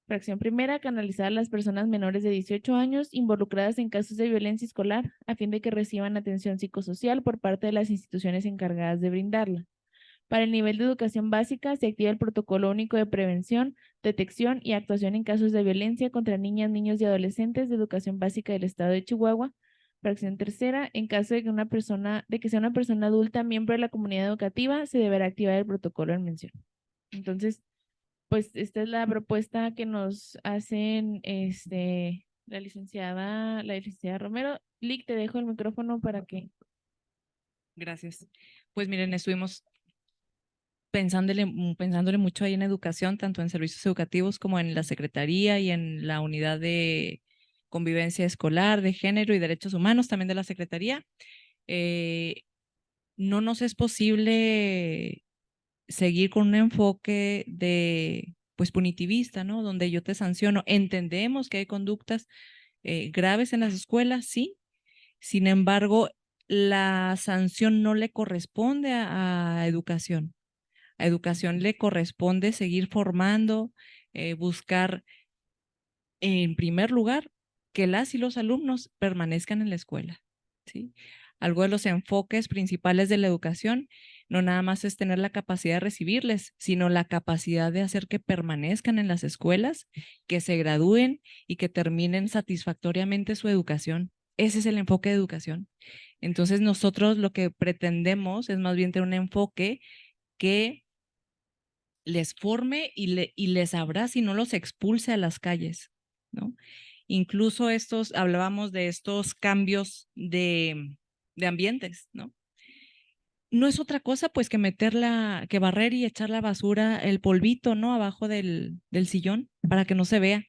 Fracción primera, canalizar a las personas menores de 18 años involucradas en casos de violencia escolar a fin de que reciban atención psicosocial por parte de las instituciones encargadas de brindarla. Para el nivel de educación básica, se activa el Protocolo Único de Prevención, Detección y Actuación en casos de violencia contra niñas, niños y adolescentes de educación básica del Estado de Chihuahua. Fracción tercera, en caso de que sea una persona adulta miembro de la comunidad educativa, se deberá activar el protocolo en mención. Entonces, pues esta es la propuesta que nos hacen la licenciada Romero. Lick, te dejo el micrófono para que... Gracias. Pues miren, estuvimos pensándole mucho ahí en educación, tanto en servicios educativos como en la Secretaría y en la unidad de convivencia escolar, de género y derechos humanos también de la Secretaría. No nos es posible seguir con un enfoque de, pues, punitivista, ¿no? Donde yo te sanciono. Entendemos que hay conductas graves en las escuelas, sí. Sin embargo, la sanción no le corresponde a educación. A educación le corresponde seguir formando, buscar, en primer lugar, que las y los alumnos permanezcan en la escuela, ¿sí? Algo de los enfoques principales de la educación no nada más es tener la capacidad de recibirles, sino la capacidad de hacer que permanezcan en las escuelas, que se gradúen y que terminen satisfactoriamente su educación. Ese es el enfoque de educación. Entonces nosotros lo que pretendemos es más bien tener un enfoque que les forme y les abrace y no los expulse a las calles, ¿no? Incluso hablábamos de estos cambios de ambientes, ¿no? No es otra cosa pues que que barrer y echar la basura, el polvito, ¿no? Abajo del sillón para que no se vea.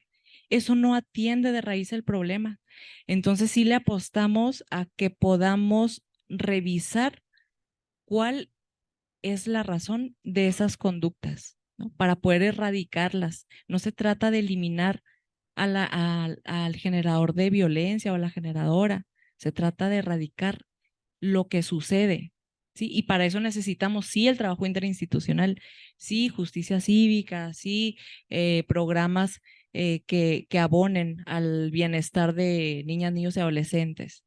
Eso no atiende de raíz el problema. Entonces sí le apostamos a que podamos revisar cuál es la razón de esas conductas, ¿no? Para poder erradicarlas. No se trata de eliminar al generador de violencia o a la generadora. Se trata de erradicar lo que sucede, ¿sí? Y para eso necesitamos, sí, el trabajo interinstitucional, sí, justicia cívica, sí, programas que abonen al bienestar de niñas, niños y adolescentes.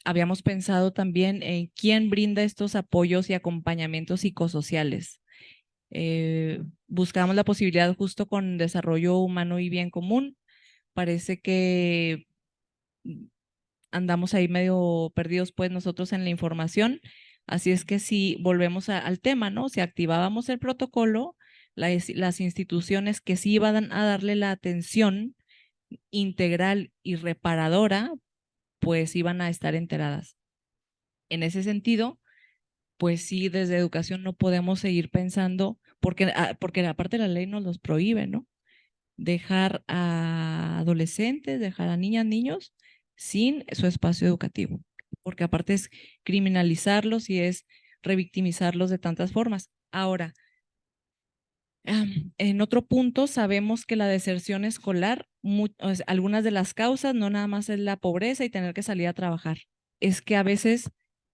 Habíamos pensado también en quién brinda estos apoyos y acompañamientos psicosociales. Buscamos la posibilidad justo con desarrollo humano y bien común. Parece que andamos ahí medio perdidos pues nosotros en la información. Así es que si volvemos al tema, ¿no? Si activábamos el protocolo, las instituciones que sí iban a darle la atención integral y reparadora, pues iban a estar enteradas. En ese sentido, pues sí, desde educación no podemos seguir pensando, porque aparte la ley nos los prohíbe, ¿no? Dejar a adolescentes, dejar a niñas, niños sin su espacio educativo, porque aparte es criminalizarlos y es revictimizarlos de tantas formas. Ahora, en otro punto, sabemos que la deserción escolar, algunas de las causas no nada más es la pobreza y tener que salir a trabajar, es que a veces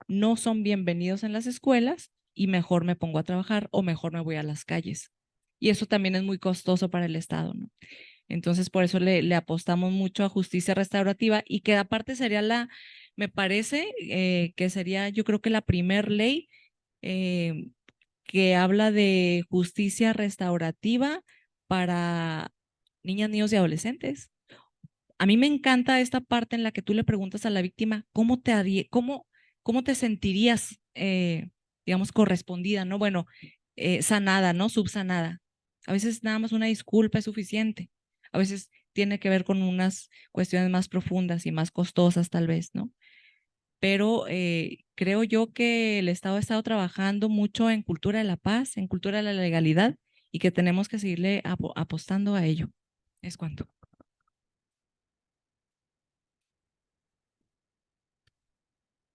no son bienvenidos en las escuelas y mejor me pongo a trabajar o mejor me voy a las calles. Y eso también es muy costoso para el Estado, ¿no? Entonces, por eso le apostamos mucho a justicia restaurativa y que aparte sería me parece que sería, yo creo que la primer ley que habla de justicia restaurativa para niñas, niños y adolescentes. A mí me encanta esta parte en la que tú le preguntas a la víctima cómo te sentirías, digamos, correspondida, ¿no? Bueno, sanada, ¿no? Subsanada. A veces nada más una disculpa es suficiente. A veces tiene que ver con unas cuestiones más profundas y más costosas, tal vez, ¿no? Pero creo yo que el Estado ha estado trabajando mucho en cultura de la paz, en cultura de la legalidad y que tenemos que seguirle apostando a ello. Es cuanto.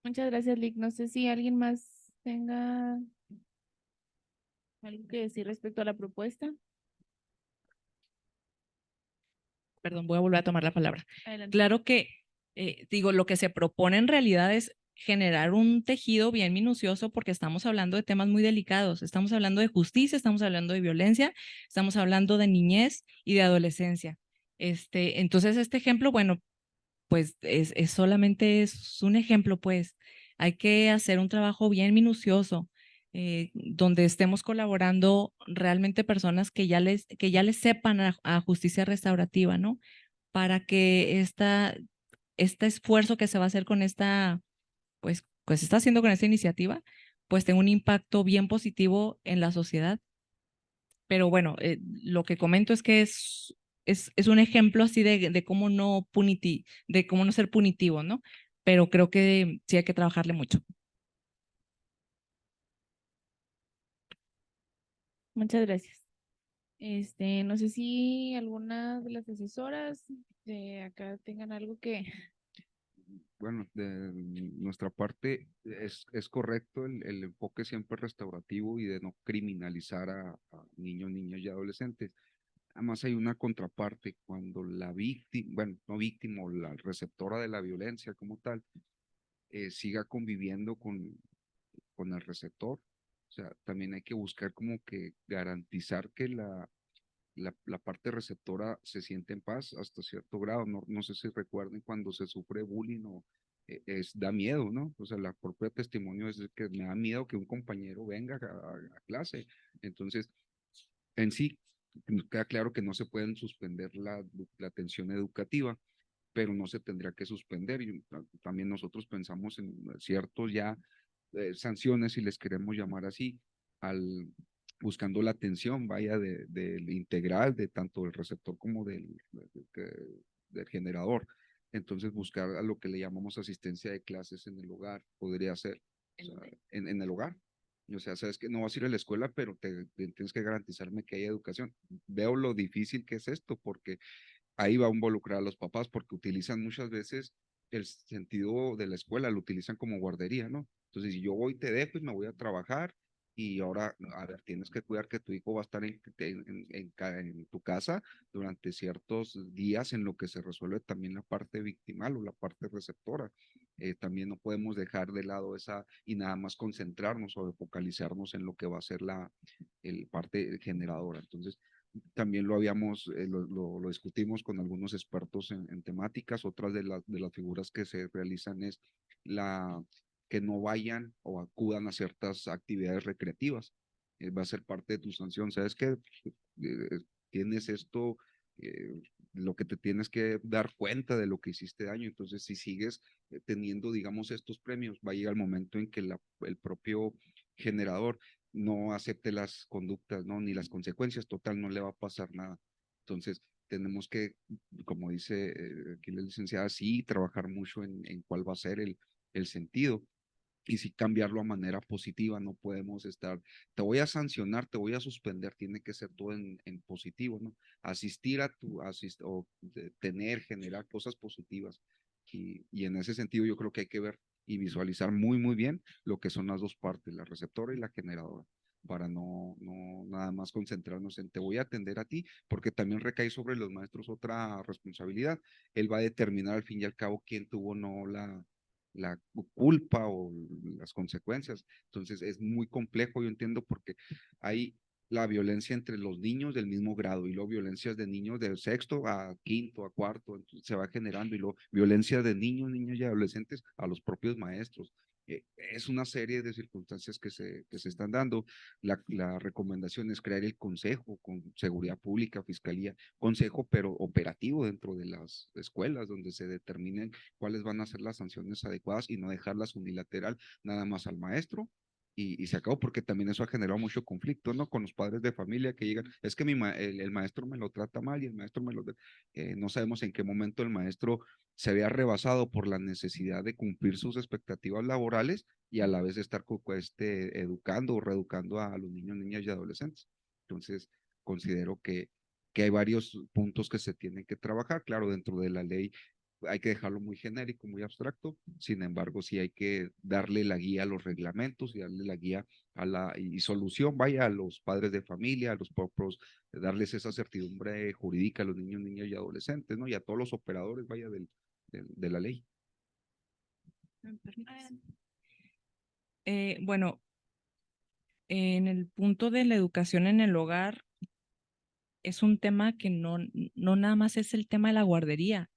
Muchas gracias, Lick. No sé si alguien más tenga algo que decir respecto a la propuesta. Perdón, voy a volver a tomar la palabra. Adelante. Claro que, digo, lo que se propone en realidad es generar un tejido bien minucioso porque estamos hablando de temas muy delicados. Estamos hablando de justicia, estamos hablando de violencia, estamos hablando de niñez y de adolescencia. Entonces, este ejemplo, bueno, pues es solamente es un ejemplo, pues hay que hacer un trabajo bien minucioso, donde estemos colaborando realmente personas que ya les sepan a justicia restaurativa, ¿no? Para que este esfuerzo que se va a hacer con pues se está haciendo con esta iniciativa, pues tenga un impacto bien positivo en la sociedad. Pero bueno, lo que comento es que es un ejemplo así de cómo de cómo no ser punitivo, ¿no? Pero creo que sí hay que trabajarle mucho. Muchas gracias. No sé si alguna de las asesoras de acá tengan algo que... Bueno, de nuestra parte es correcto el enfoque siempre restaurativo y de no criminalizar a niños, niñas y adolescentes. Además hay una contraparte cuando la víctima, bueno, no víctima o la receptora de la violencia como tal, siga conviviendo con el receptor. O sea, también hay que buscar como que garantizar que la parte receptora se siente en paz hasta cierto grado. No sé si recuerden cuando se sufre bullying o da miedo, ¿no? O sea, la propia testimonio es que me da miedo que un compañero venga a clase. Entonces, en sí, queda claro que no se pueden suspender la atención educativa, pero no se tendría que suspender. Y también nosotros pensamos en ciertos ya sanciones, si les queremos llamar así, buscando la atención, vaya, del integral, de tanto del receptor como del generador. Entonces, buscar a lo que le llamamos asistencia de clases en el hogar, podría ser, o sea, en el hogar. O sea, sabes que no vas a ir a la escuela, pero tienes que garantizarme que haya educación. Veo lo difícil que es esto, porque ahí va a involucrar a los papás, porque utilizan muchas veces el sentido de la escuela, lo utilizan como guardería, ¿no? Entonces, si yo voy, te dejo y me voy a trabajar, y ahora, a ver, tienes que cuidar que tu hijo va a estar en tu casa durante ciertos días en lo que se resuelve también la parte victimal o la parte receptora. También no podemos dejar de lado esa y nada más concentrarnos o focalizarnos en lo que va a ser el parte generadora. Entonces, también lo habíamos, lo discutimos con algunos expertos en temáticas. Otras de las figuras que se realizan es que no vayan o acudan a ciertas actividades recreativas. Va a ser parte de tu sanción. ¿Sabes qué? Tienes esto, lo que te tienes que dar cuenta de lo que hiciste daño. Entonces, si sigues teniendo, digamos, estos premios, va a llegar el momento en que el propio generador no acepte las conductas, ¿no? Ni las consecuencias, total, no le va a pasar nada. Entonces, tenemos que, como dice aquí la licenciada, sí, trabajar mucho en cuál va a ser el sentido y sí cambiarlo a manera positiva. No podemos estar, te voy a sancionar, te voy a suspender, tiene que ser todo en positivo, ¿no? Asistir o tener, generar cosas positivas. Y en ese sentido yo creo que hay que ver y visualizar muy, muy bien lo que son las dos partes, la receptora y la generadora, para no nada más concentrarnos en te voy a atender a ti, porque también recae sobre los maestros otra responsabilidad. Él va a determinar al fin y al cabo quién tuvo o no la culpa o las consecuencias. Entonces es muy complejo, yo entiendo, porque hay la violencia entre los niños del mismo grado y luego violencias de niños de sexto a quinto, a cuarto, entonces se va generando y luego violencia de niños, niñas y adolescentes a los propios maestros. Es una serie de circunstancias que se están dando. La recomendación es crear el consejo con seguridad pública, fiscalía, consejo pero operativo dentro de las escuelas donde se determinen cuáles van a ser las sanciones adecuadas y no dejarlas unilateral nada más al maestro y se acabó, porque también eso ha generado mucho conflicto, ¿no? Con los padres de familia que llegan, es que el maestro me lo trata mal y el maestro no sabemos en qué momento el maestro se vea rebasado por la necesidad de cumplir sus expectativas laborales y a la vez estar educando o reeducando a los niños, niñas y adolescentes. Entonces, considero que hay varios puntos que se tienen que trabajar, claro, dentro de la ley hay que dejarlo muy genérico, muy abstracto. Sin embargo, sí hay que darle la guía a los reglamentos y darle la guía y solución, vaya, a los padres de familia, a los propios, darles esa certidumbre jurídica a los niños, niñas y adolescentes, ¿no? Y a todos los operadores, vaya, de la ley. Bueno, en el punto de la educación en el hogar, es un tema que no nada más es el tema de la guardería.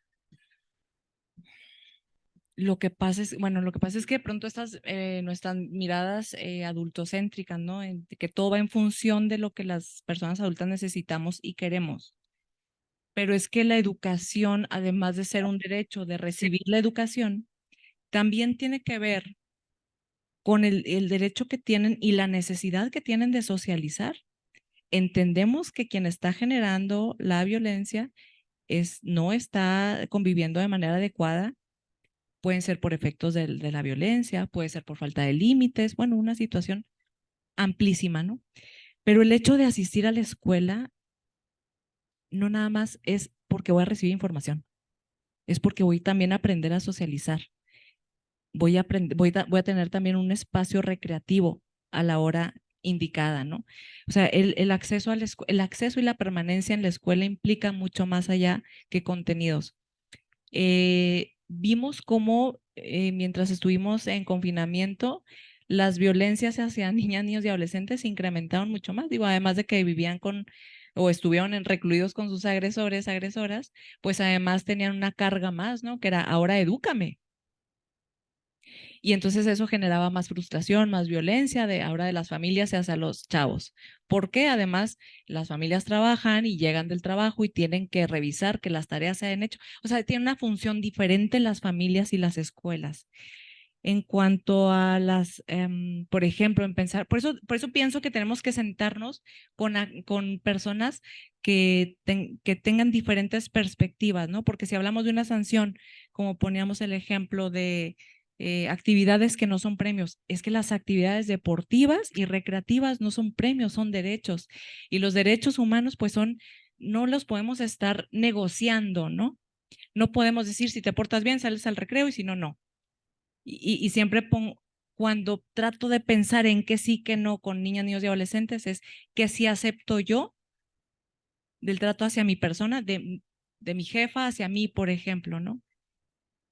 Lo que pasa es, bueno, lo que pasa es que de pronto nuestras miradas adultocéntricas, ¿no? Que todo va en función de lo que las personas adultas necesitamos y queremos. Pero es que la educación, además de ser un derecho de recibir la educación, también tiene que ver con el derecho que tienen y la necesidad que tienen de socializar. Entendemos que quien está generando la violencia no está conviviendo de manera adecuada. Pueden ser por efectos de la violencia, puede ser por falta de límites, bueno, una situación amplísima, ¿no? Pero el hecho de asistir a la escuela no nada más es porque voy a recibir información, es porque voy también a aprender a socializar. Voy a tener también un espacio recreativo a la hora indicada, ¿no? O sea, el acceso el acceso y la permanencia en la escuela implica mucho más allá que contenidos. Vimos cómo mientras estuvimos en confinamiento, las violencias hacia niñas, niños y adolescentes se incrementaron mucho más. Digo, además de que vivían o estuvieron recluidos con sus agresores, agresoras, pues además tenían una carga más, ¿no? Que era, ahora edúcame. Y entonces eso generaba más frustración, más violencia ahora de las familias hacia los chavos. Porque además las familias trabajan y llegan del trabajo y tienen que revisar que las tareas se hayan hecho. O sea, tiene una función diferente las familias y las escuelas. En cuanto a por ejemplo, en pensar, por eso pienso que tenemos que sentarnos con personas que tengan diferentes perspectivas, ¿no? Porque si hablamos de una sanción, como poníamos el ejemplo de actividades que no son premios, es que las actividades deportivas y recreativas no son premios, son derechos. Y los derechos humanos, pues no los podemos estar negociando, ¿no? No podemos decir si te portas bien, sales al recreo y si no, no. Y siempre cuando trato de pensar en qué sí, qué no con niñas, niños y adolescentes, es que sí acepto yo del trato hacia mi persona, de mi jefa hacia mí, por ejemplo, ¿no?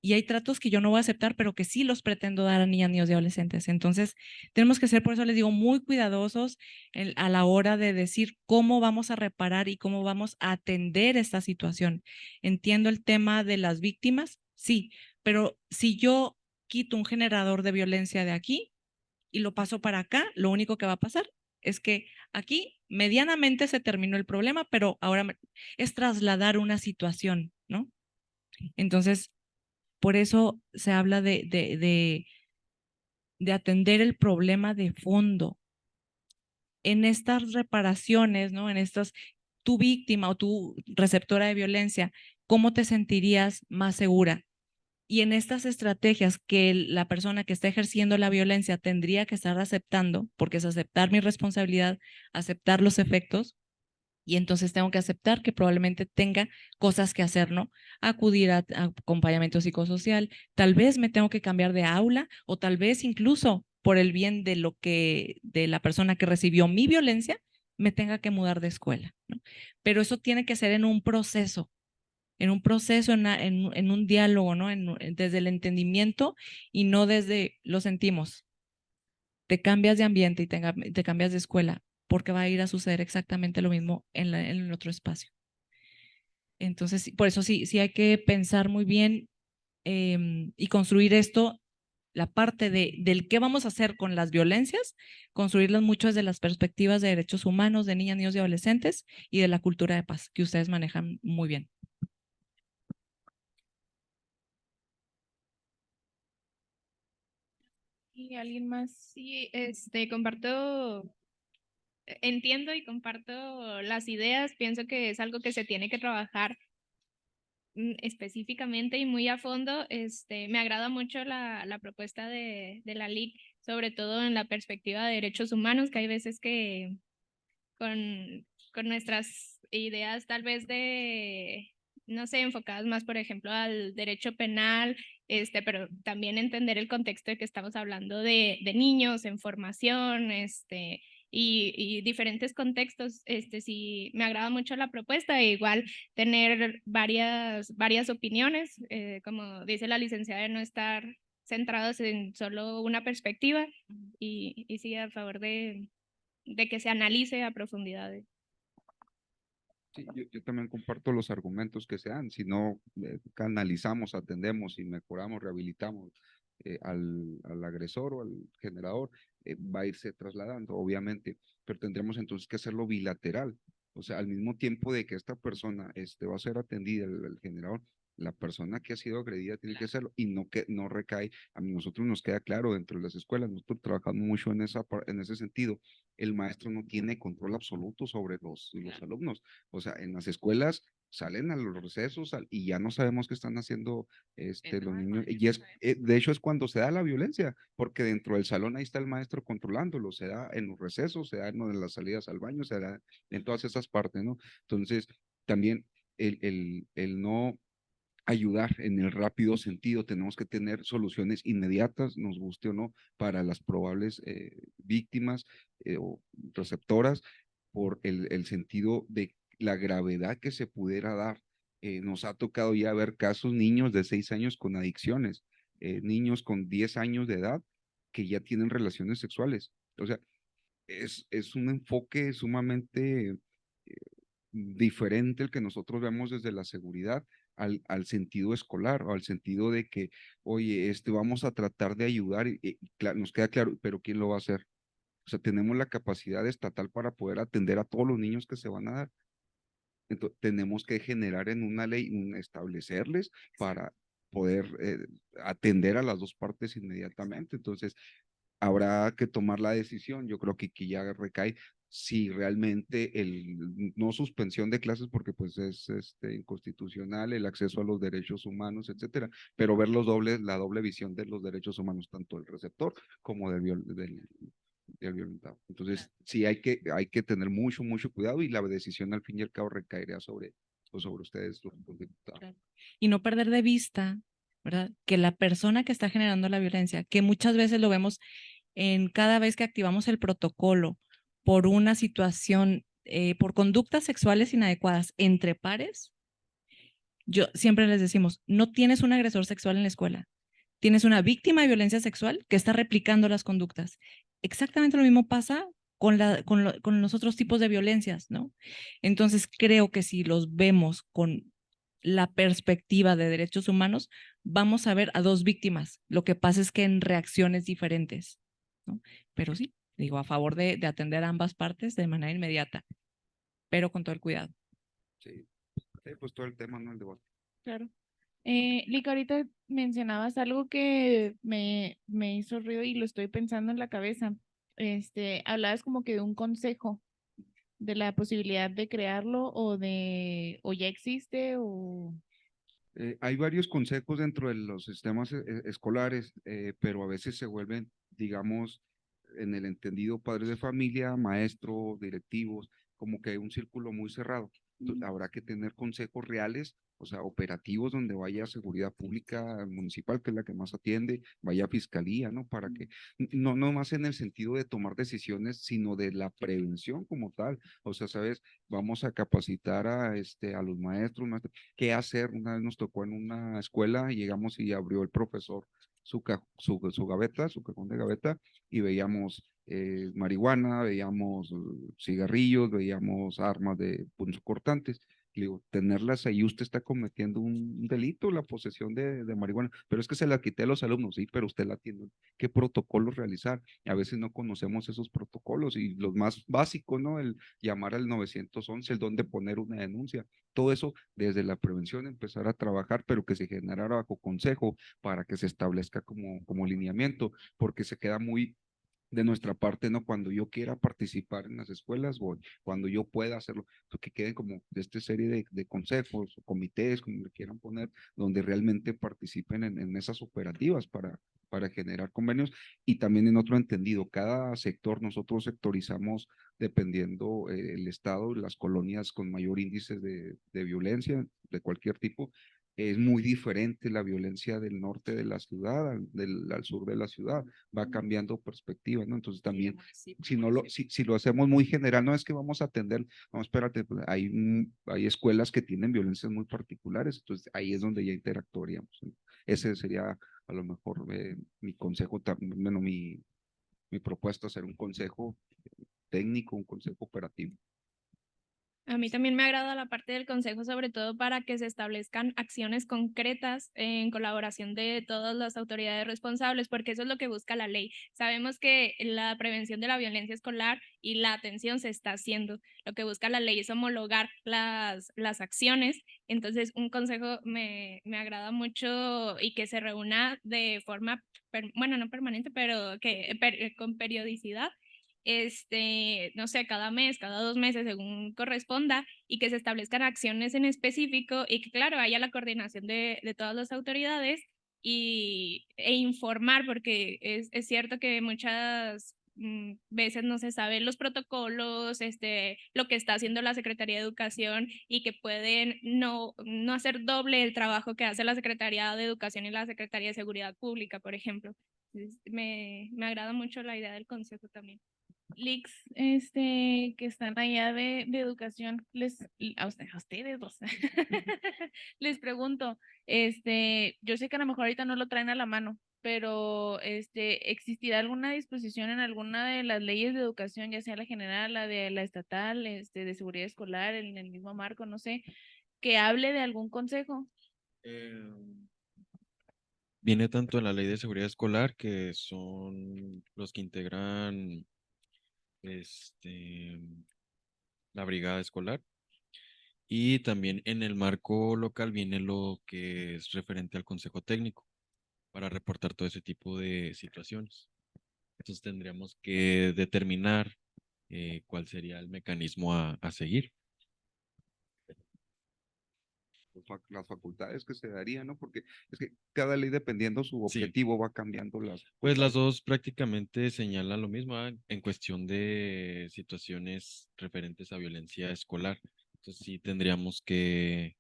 Y hay tratos que yo no voy a aceptar, pero que sí los pretendo dar a niñas, niños y adolescentes. Entonces, tenemos que ser, por eso les digo, muy cuidadosos a la hora de decir cómo vamos a reparar y cómo vamos a atender esta situación. Entiendo el tema de las víctimas, sí, pero si yo quito un generador de violencia de aquí y lo paso para acá, lo único que va a pasar es que aquí medianamente se terminó el problema, pero ahora es trasladar una situación, ¿no? Entonces, por eso se habla de atender el problema de fondo. En estas reparaciones, ¿no? En estas, tu víctima o tu receptora de violencia, ¿cómo te sentirías más segura? Y en estas estrategias que la persona que está ejerciendo la violencia tendría que estar aceptando, porque es aceptar mi responsabilidad, aceptar los efectos, y entonces tengo que aceptar que probablemente tenga cosas que hacer, ¿no? Acudir a acompañamiento psicosocial, tal vez me tengo que cambiar de aula o tal vez incluso por el bien de la persona que recibió mi violencia, me tenga que mudar de escuela, ¿no? Pero eso tiene que ser en un proceso, en un diálogo, ¿no? Desde el entendimiento y no desde lo sentimos. Te cambias de ambiente y te cambias de escuela porque va a ir a suceder exactamente lo mismo en el otro espacio. Entonces, por eso sí hay que pensar muy bien y construir esto, la parte del qué vamos a hacer con las violencias, construirlas mucho desde las perspectivas de derechos humanos, de niñas, niños y adolescentes y de la cultura de paz, que ustedes manejan muy bien. ¿Y alguien más? Sí, entiendo y comparto las ideas, pienso que es algo que se tiene que trabajar específicamente y muy a fondo. Me agrada mucho la propuesta de la LIC, sobre todo en la perspectiva de derechos humanos, que hay veces que con nuestras ideas tal vez no sé, enfocadas más, por ejemplo, al derecho penal, pero también entender el contexto de que estamos hablando de niños en formación, y diferentes contextos. Sí, me agrada mucho la propuesta, e igual tener varias opiniones, como dice la licenciada, de no estar centrados en solo una perspectiva, y sí, a favor de que se analice a profundidad. Sí, yo también comparto los argumentos que se dan. Si no canalizamos, atendemos y mejoramos, rehabilitamos al agresor o al generador, va a irse trasladando, obviamente, pero tendremos entonces que hacerlo bilateral. O sea, al mismo tiempo de que esta persona va a ser atendida, el generador, la persona que ha sido agredida tiene que hacerlo y no recae. A nosotros nos queda claro dentro de las escuelas, nosotros trabajamos mucho en ese sentido. El maestro no tiene control absoluto sobre los alumnos. O sea, en las escuelas salen a los recesos y ya no sabemos qué están haciendo los niños. Y de hecho es cuando se da la violencia, porque dentro del salón ahí está el maestro controlándolo, se da en los recesos, se da en las salidas al baño, se da en todas esas partes, ¿no? Entonces, también el no ayudar en el rápido sentido, tenemos que tener soluciones inmediatas, nos guste o no, para las probables víctimas o receptoras, por el sentido de la gravedad que se pudiera dar. Nos ha tocado ya ver casos, niños de 6 años con adicciones, niños con 10 años de edad que ya tienen relaciones sexuales. O sea, es un enfoque sumamente diferente el que nosotros vemos desde la seguridad al sentido escolar o al sentido de que, oye, vamos a tratar de ayudar y nos queda claro, pero ¿quién lo va a hacer? O sea, tenemos la capacidad estatal para poder atender a todos los niños que se van a dar. Entonces, tenemos que generar en una ley, establecerles para poder atender a las dos partes inmediatamente. Entonces, habrá que tomar la decisión. Yo creo que aquí ya recae si realmente no suspensión de clases, porque pues es inconstitucional el acceso a los derechos humanos, etcétera, pero ver la doble visión de los derechos humanos, tanto del receptor como del violentado. Entonces, sí hay que tener mucho cuidado, y la decisión al fin y al cabo recaerá sobre ustedes, los diputados. Claro. Y no perder de vista, ¿verdad?, que la persona que está generando la violencia, que muchas veces lo vemos en cada vez que activamos el protocolo por una situación, por conductas sexuales inadecuadas entre pares, yo siempre les decimos, no tienes un agresor sexual en la escuela, tienes una víctima de violencia sexual que está replicando las conductas. Exactamente lo mismo pasa con los otros tipos de violencias, ¿no? Entonces, creo que si los vemos con la perspectiva de derechos humanos, vamos a ver a dos víctimas. Lo que pasa es que en reacciones diferentes, ¿no? Pero sí, digo, a favor de atender a ambas partes de manera inmediata, pero con todo el cuidado. Sí, pues todo el tema, ¿no? El debate. Claro. Lica, ahorita mencionabas algo que me hizo ruido y lo estoy pensando en la cabeza. Hablabas como que de un consejo, de la posibilidad de crearlo o ya existe o... Hay varios consejos dentro de los sistemas escolares, pero a veces se vuelven, digamos, en el entendido padres de familia, maestros, directivos, como que hay un círculo muy cerrado. Habrá que tener consejos reales, o sea, operativos, donde vaya seguridad pública municipal, que es la que más atiende, vaya fiscalía, ¿no? Para que, no más en el sentido de tomar decisiones, sino de la prevención como tal. O sea, ¿sabes? Vamos a capacitar a los maestros, qué hacer. Una vez nos tocó en una escuela, llegamos y abrió el profesor su gaveta, su cajón de gaveta, y veíamos marihuana, veíamos cigarrillos, veíamos armas de punzocortantes. Le digo, tenerlas ahí, usted está cometiendo un delito, la posesión de marihuana, pero es que se la quité a los alumnos, sí, pero usted la tiene. ¿Qué protocolos realizar? A veces no conocemos esos protocolos, y los más básicos, ¿no? El llamar al 911, el dónde poner una denuncia. Todo eso desde la prevención empezar a trabajar, pero que se generara bajo consejo para que se establezca como lineamiento, porque se queda muy de nuestra parte, ¿no? Cuando yo quiera participar en las escuelas, voy. Cuando yo pueda hacerlo, que queden como de esta serie de consejos o comités, como le quieran poner, donde realmente participen en esas operativas para generar convenios. Y también en otro entendido, cada sector, nosotros sectorizamos dependiendo el estado, las colonias con mayor índice de violencia de cualquier tipo. Es muy diferente la violencia del norte de la ciudad al sur de la ciudad, va cambiando perspectiva, ¿no? Entonces también, si lo hacemos muy general, no es que vamos a atender, no, espérate, pues, hay escuelas que tienen violencias muy particulares, entonces ahí es donde ya interactuaríamos, ¿no? Ese sería a lo mejor mi consejo, bueno, mi propuesta, hacer un consejo técnico, un consejo operativo. A mí también me agrada la parte del consejo, sobre todo para que se establezcan acciones concretas en colaboración de todas las autoridades responsables, porque eso es lo que busca la ley. Sabemos que la prevención de la violencia escolar y la atención se está haciendo. Lo que busca la ley es homologar las acciones. Entonces, un consejo me agrada mucho y que se reúna de forma, bueno, no permanente, pero que con periodicidad, no sé, cada mes, cada 2 meses, según corresponda, y que se establezcan acciones en específico y que, claro, haya la coordinación de todas las autoridades e informar, porque es cierto que muchas veces no se saben los protocolos, lo que está haciendo la Secretaría de Educación y que pueden no hacer doble el trabajo que hace la Secretaría de Educación y la Secretaría de Seguridad Pública, por ejemplo. Entonces, me agrada mucho la idea del consejo también. Leaks, que están allá de educación, a ustedes dos, les pregunto, yo sé que a lo mejor ahorita no lo traen a la mano, pero, ¿existirá alguna disposición en alguna de las leyes de educación, ya sea la general, la de la estatal, de seguridad escolar, en el mismo marco, no sé, que hable de algún consejo? Viene tanto en la ley de seguridad escolar, que son los que integran la brigada escolar, y también en el marco local viene lo que es referente al consejo técnico para reportar todo ese tipo de situaciones. Entonces tendríamos que determinar cuál sería el mecanismo a seguir. Las facultades que se darían, ¿no? Porque es que cada ley, dependiendo su Sí. objetivo, va cambiando las Pues las facultades. dos prácticamente señalan lo mismo, en cuestión de situaciones referentes a violencia escolar. Entonces sí tendríamos que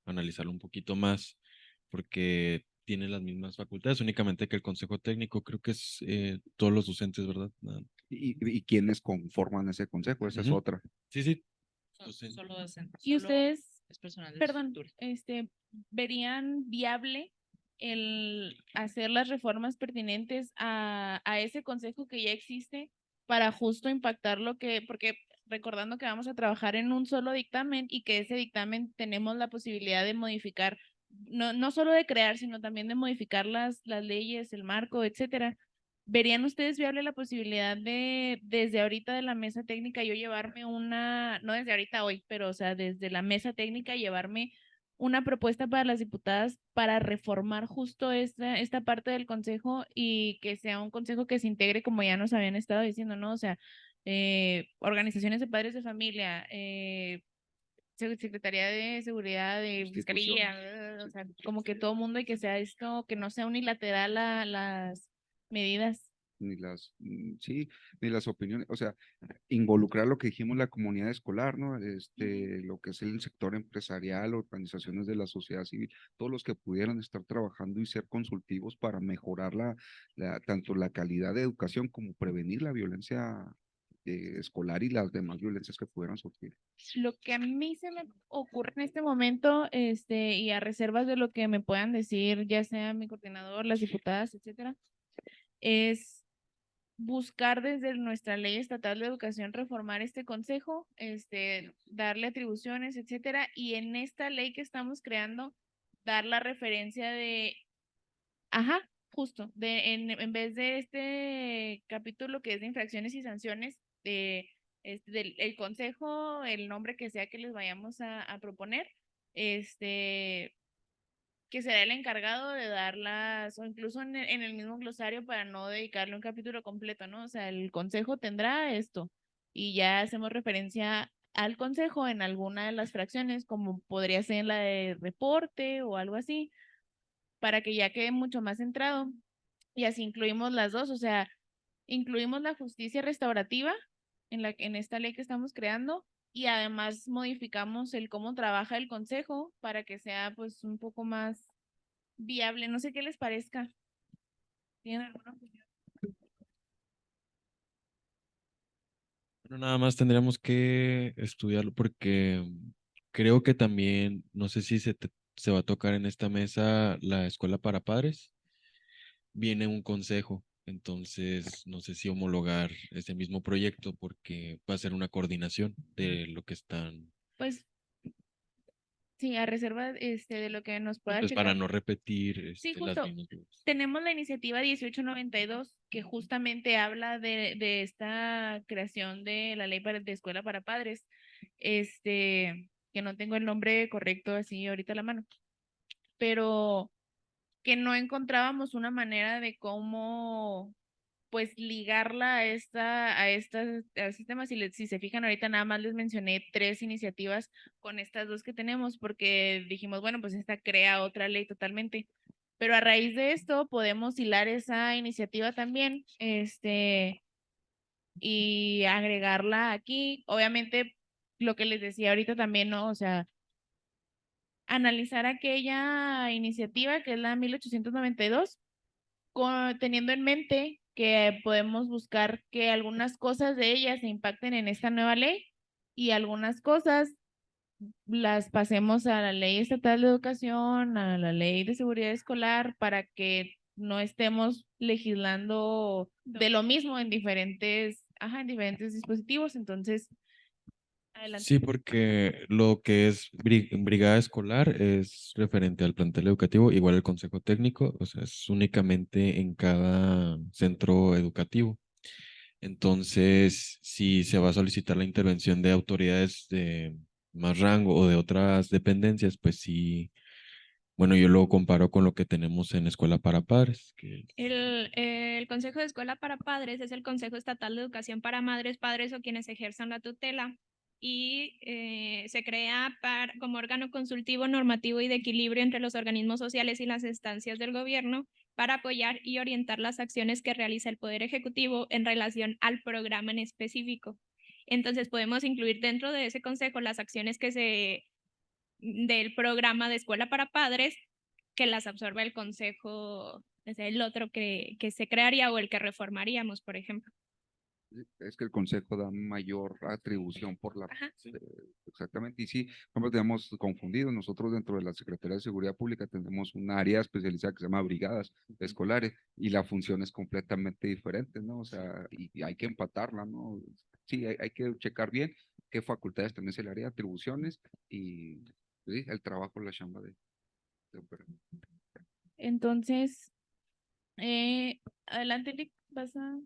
analizarlo un poquito más, porque tiene las mismas facultades, únicamente que el consejo técnico creo que es todos los docentes, ¿verdad? ¿Y quiénes conforman ese consejo? Esa es Ujú. otra. Sí, sí. Solo docentes. ¿Y ustedes, Es personal de perdón, estructura. verían viable el hacer las reformas pertinentes a ese consejo que ya existe para justo impactar porque recordando que vamos a trabajar en un solo dictamen y que ese dictamen tenemos la posibilidad de modificar, no solo de crear, sino también de modificar las leyes, el marco, etcétera? ¿Verían ustedes viable la posibilidad de, desde ahorita de la mesa técnica, yo llevarme no desde ahorita hoy, pero o sea, desde la mesa técnica, llevarme una propuesta para las diputadas para reformar justo esta parte del consejo y que sea un consejo que se integre, como ya nos habían estado diciendo, ¿no? O sea, organizaciones de padres de familia, Secretaría de Seguridad, de Fiscalía, o sea, como que todo mundo y que sea esto, que no sea unilateral las medidas. Sí, ni las opiniones, o sea, involucrar lo que dijimos, la comunidad escolar, ¿no? Lo que es el sector empresarial, organizaciones de la sociedad civil, todos los que pudieran estar trabajando y ser consultivos para mejorar tanto la calidad de educación como prevenir la violencia escolar y las demás violencias que pudieran surgir. Lo que a mí se me ocurre en este momento, y a reservas de lo que me puedan decir, ya sea mi coordinador, las diputadas, etcétera, es buscar desde nuestra ley estatal de educación reformar este consejo, darle atribuciones, etcétera, y en esta ley que estamos creando, dar la referencia de, ajá, justo, en vez de este capítulo que es de infracciones y sanciones, del el consejo, el nombre que sea que les vayamos a proponer, que será el encargado de darlas, o incluso en el mismo glosario para no dedicarle un capítulo completo, ¿no? O sea, el consejo tendrá esto y ya hacemos referencia al consejo en alguna de las fracciones, como podría ser en la de reporte o algo así, para que ya quede mucho más centrado y así incluimos las dos, o sea, incluimos la justicia restaurativa en esta ley que estamos creando y además modificamos el cómo trabaja el consejo para que sea pues un poco más viable. No sé qué les parezca. ¿Tienen alguna opinión? Bueno, nada más tendríamos que estudiarlo porque creo que también, no sé si se va a tocar en esta mesa la escuela para padres. Viene un consejo, entonces no sé si homologar ese mismo proyecto porque va a ser una coordinación de lo que están, Pues sí, a reserva de lo que nos pueda pues para checar. no repetir Sí, las justo. mismas dudas. Tenemos la iniciativa 1892 que justamente habla de esta creación de la ley de escuela para padres, que no tengo el nombre correcto así ahorita a la mano, pero que no encontrábamos una manera de cómo pues ligarla a estos temas. Si se fijan, ahorita nada más les mencioné 3 iniciativas con estas 2 que tenemos, porque dijimos, bueno, pues esta crea otra ley totalmente. Pero a raíz de esto podemos hilar esa iniciativa también, y agregarla aquí. Obviamente, lo que les decía ahorita también, ¿no? O sea, analizar aquella iniciativa que es la 1892 teniendo en mente que podemos buscar que algunas cosas de ellas se impacten en esta nueva ley y algunas cosas las pasemos a la ley estatal de educación, a la ley de seguridad escolar, para que no estemos legislando de lo mismo en diferentes dispositivos. Entonces, adelante. Sí, porque lo que es brigada escolar es referente al plantel educativo, igual el consejo técnico, o sea, es únicamente en cada centro educativo. Entonces, si se va a solicitar la intervención de autoridades de más rango o de otras dependencias, pues sí, bueno, yo lo comparo con lo que tenemos en Escuela para Padres, que El Consejo de Escuela para Padres es el Consejo Estatal de Educación para Madres, Padres o quienes ejerzan la tutela y se crea como órgano consultivo, normativo y de equilibrio entre los organismos sociales y las instancias del gobierno para apoyar y orientar las acciones que realiza el Poder Ejecutivo en relación al programa en específico. Entonces podemos incluir dentro de ese consejo las acciones del programa de Escuela para Padres que las absorbe el consejo, es el otro que se crearía o el que reformaríamos, por ejemplo. Es que el consejo da mayor atribución por la... exactamente, y sí, como tenemos confundido, nosotros dentro de la Secretaría de Seguridad Pública tenemos un área especializada que se llama brigadas escolares y la función es completamente diferente, ¿no? O sea, y hay que empatarla, ¿no? Sí, hay que checar bien qué facultades tenés el área de atribuciones y sí, el trabajo, la chamba de operar. Entonces, adelante, Lick, vas a...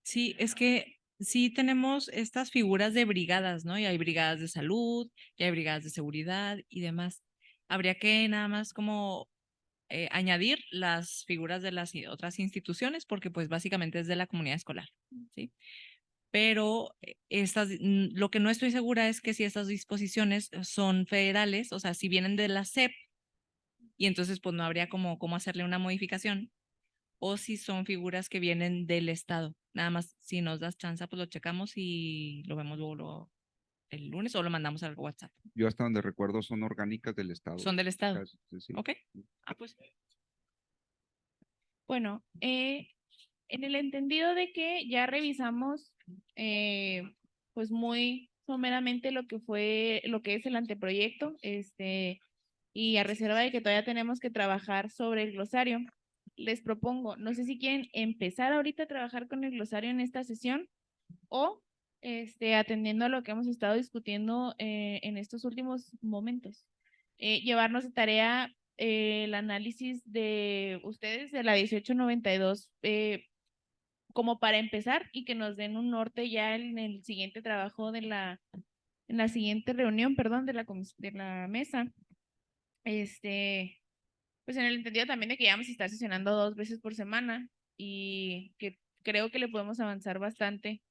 Sí, es que sí tenemos estas figuras de brigadas, ¿no? Y hay brigadas de salud, y hay brigadas de seguridad y demás. Habría que nada más como añadir las figuras de las otras instituciones, porque pues básicamente es de la comunidad escolar, ¿sí? Pero lo que no estoy segura es que si estas disposiciones son federales, o sea, si vienen de la SEP, y entonces pues no habría como cómo hacerle una modificación, o si son figuras que vienen del Estado. Nada más, si nos das chance, pues lo checamos y lo vemos luego el lunes o lo mandamos al WhatsApp. Yo hasta donde recuerdo son orgánicas del Estado. Son del Estado. Sí, sí. Ok. Pues. Bueno, en el entendido de que ya revisamos pues muy someramente lo que es el anteproyecto, y a reserva de que todavía tenemos que trabajar sobre el glosario, les propongo, no sé si quieren empezar ahorita a trabajar con el glosario en esta sesión o atendiendo a lo que hemos estado discutiendo en estos últimos momentos. Llevarnos de tarea el análisis de ustedes de la 1892 como para empezar y que nos den un norte ya en el siguiente trabajo en la siguiente reunión, perdón, de la mesa. pues en el entendido también de que ya vamos a estar sesionando 2 veces por semana y que creo que le podemos avanzar bastante.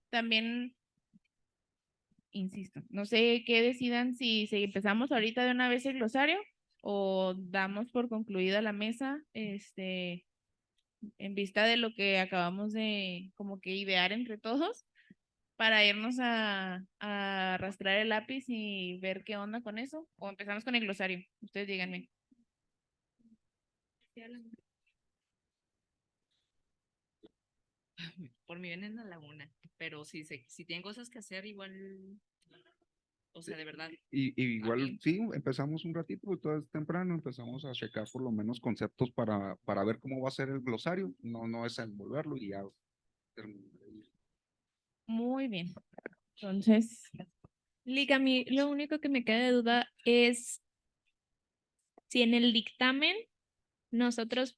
También, insisto, no sé qué decidan si empezamos ahorita de una vez el glosario o damos por concluida la mesa, en vista de lo que acabamos de como que idear entre todos para irnos a arrastrar el lápiz y ver qué onda con eso, o empezamos con el glosario. Ustedes díganme. Por mí vienen a la 1, pero si tienen cosas que hacer, igual, o sea, de verdad. Y igual, sí, empezamos un ratito, pues todo es temprano, empezamos a checar por lo menos conceptos para ver cómo va a ser el glosario, no es envolverlo y ya terminar. Muy bien. Entonces, Liga, a mí lo único que me queda de duda es si en el dictamen nosotros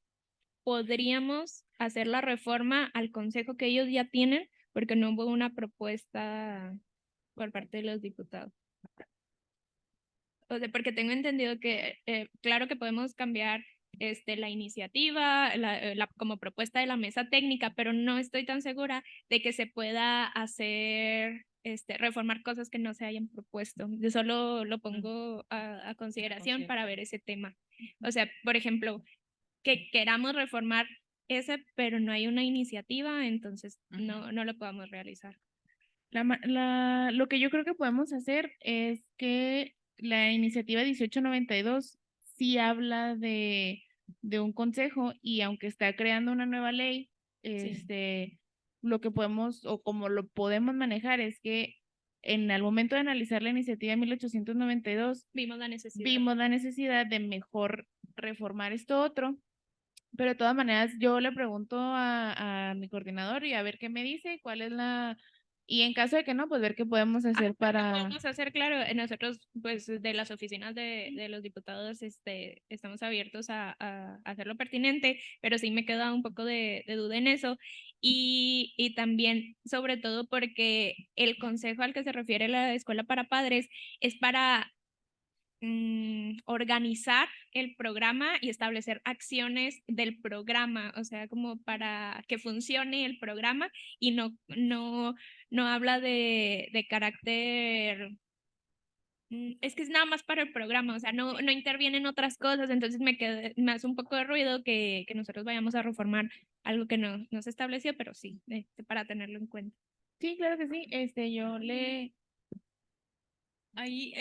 podríamos hacer la reforma al consejo que ellos ya tienen, porque no hubo una propuesta por parte de los diputados. O sea, porque tengo entendido que, claro que podemos cambiar la iniciativa, como propuesta de la mesa técnica, pero no estoy tan segura de que se pueda hacer, reformar cosas que no se hayan propuesto. Yo solo lo pongo a consideración para ver ese tema. O sea, por ejemplo, que queramos reformar ese, pero no hay una iniciativa, entonces no lo podamos realizar. lo que yo creo que podemos hacer es que la iniciativa 1892 sí habla de un consejo y aunque está creando una nueva ley, lo que podemos o como lo podemos manejar es que en el momento de analizar la iniciativa 1892 vimos la necesidad de mejor reformar esto otro. Pero de todas maneras, yo le pregunto a mi coordinador y a ver qué me dice, cuál es y en caso de que no, pues ver qué podemos hacer para... Podemos hacer, claro, nosotros, pues, de las oficinas de los diputados, estamos abiertos a hacer lo pertinente, pero sí me queda un poco de duda en eso. Y también, sobre todo, porque el consejo al que se refiere la escuela para padres es para organizar el programa y establecer acciones del programa, o sea, como para que funcione el programa y no habla de carácter, es que es nada más para el programa, o sea, no intervienen otras cosas, entonces me hace un poco de ruido que nosotros vayamos a reformar algo que no se estableció, pero sí, para tenerlo en cuenta. Sí, claro que sí, yo le... Ahí,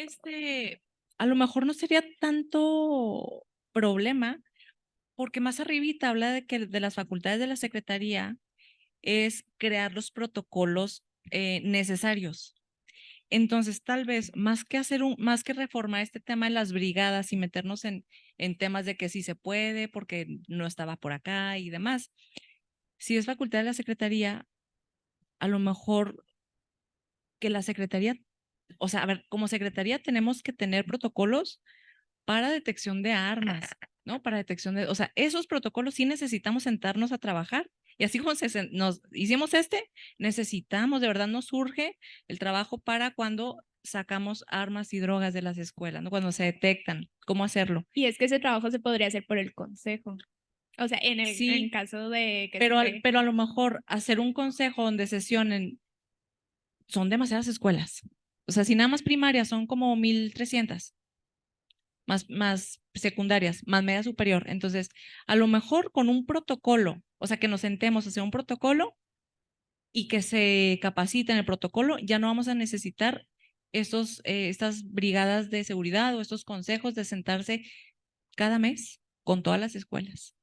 a lo mejor no sería tanto problema, porque más arribita habla de que de las facultades de la Secretaría es crear los protocolos necesarios. Entonces, tal vez más que reformar este tema de las brigadas y meternos en temas de que sí se puede, porque no estaba por acá y demás, si es facultad de la Secretaría, a lo mejor que la Secretaría, o sea, a ver, como Secretaría tenemos que tener protocolos para detección de armas, ¿no? Para detección o sea, esos protocolos sí necesitamos sentarnos a trabajar. Y así como nos hicimos necesitamos, de verdad nos surge el trabajo para cuando sacamos armas y drogas de las escuelas, ¿no? Cuando se detectan, ¿cómo hacerlo? Y es que ese trabajo se podría hacer por el consejo. O sea, en caso de que... Pero a lo mejor hacer un consejo donde sesionen, son demasiadas escuelas. O sea, si nada más primarias son como 1,300. Más secundarias, más media superior. Entonces, a lo mejor con un protocolo, o sea, que nos sentemos a hacer un protocolo y que se capacite en el protocolo, ya no vamos a necesitar estas brigadas de seguridad o estos consejos de sentarse cada mes con todas las escuelas.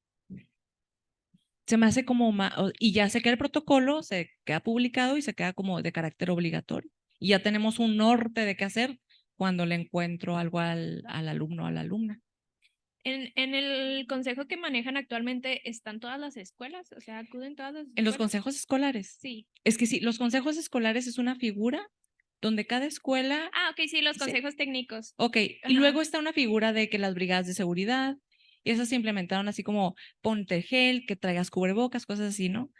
Se me hace como y ya se queda el protocolo, se queda publicado y se queda como de carácter obligatorio. Y ya tenemos un norte de qué hacer cuando le encuentro algo al alumno o a la alumna. En el consejo que manejan actualmente, ¿están todas las escuelas? O sea, ¿acuden todas las escuelas? ¿En los consejos escolares? Sí. Es que sí, los consejos escolares es una figura donde cada escuela... Ah, ok, sí, los consejos técnicos. Ok, y luego está una figura de que las brigadas de seguridad, y esas se implementaron así como ponte gel, que traigas cubrebocas, cosas así, ¿no?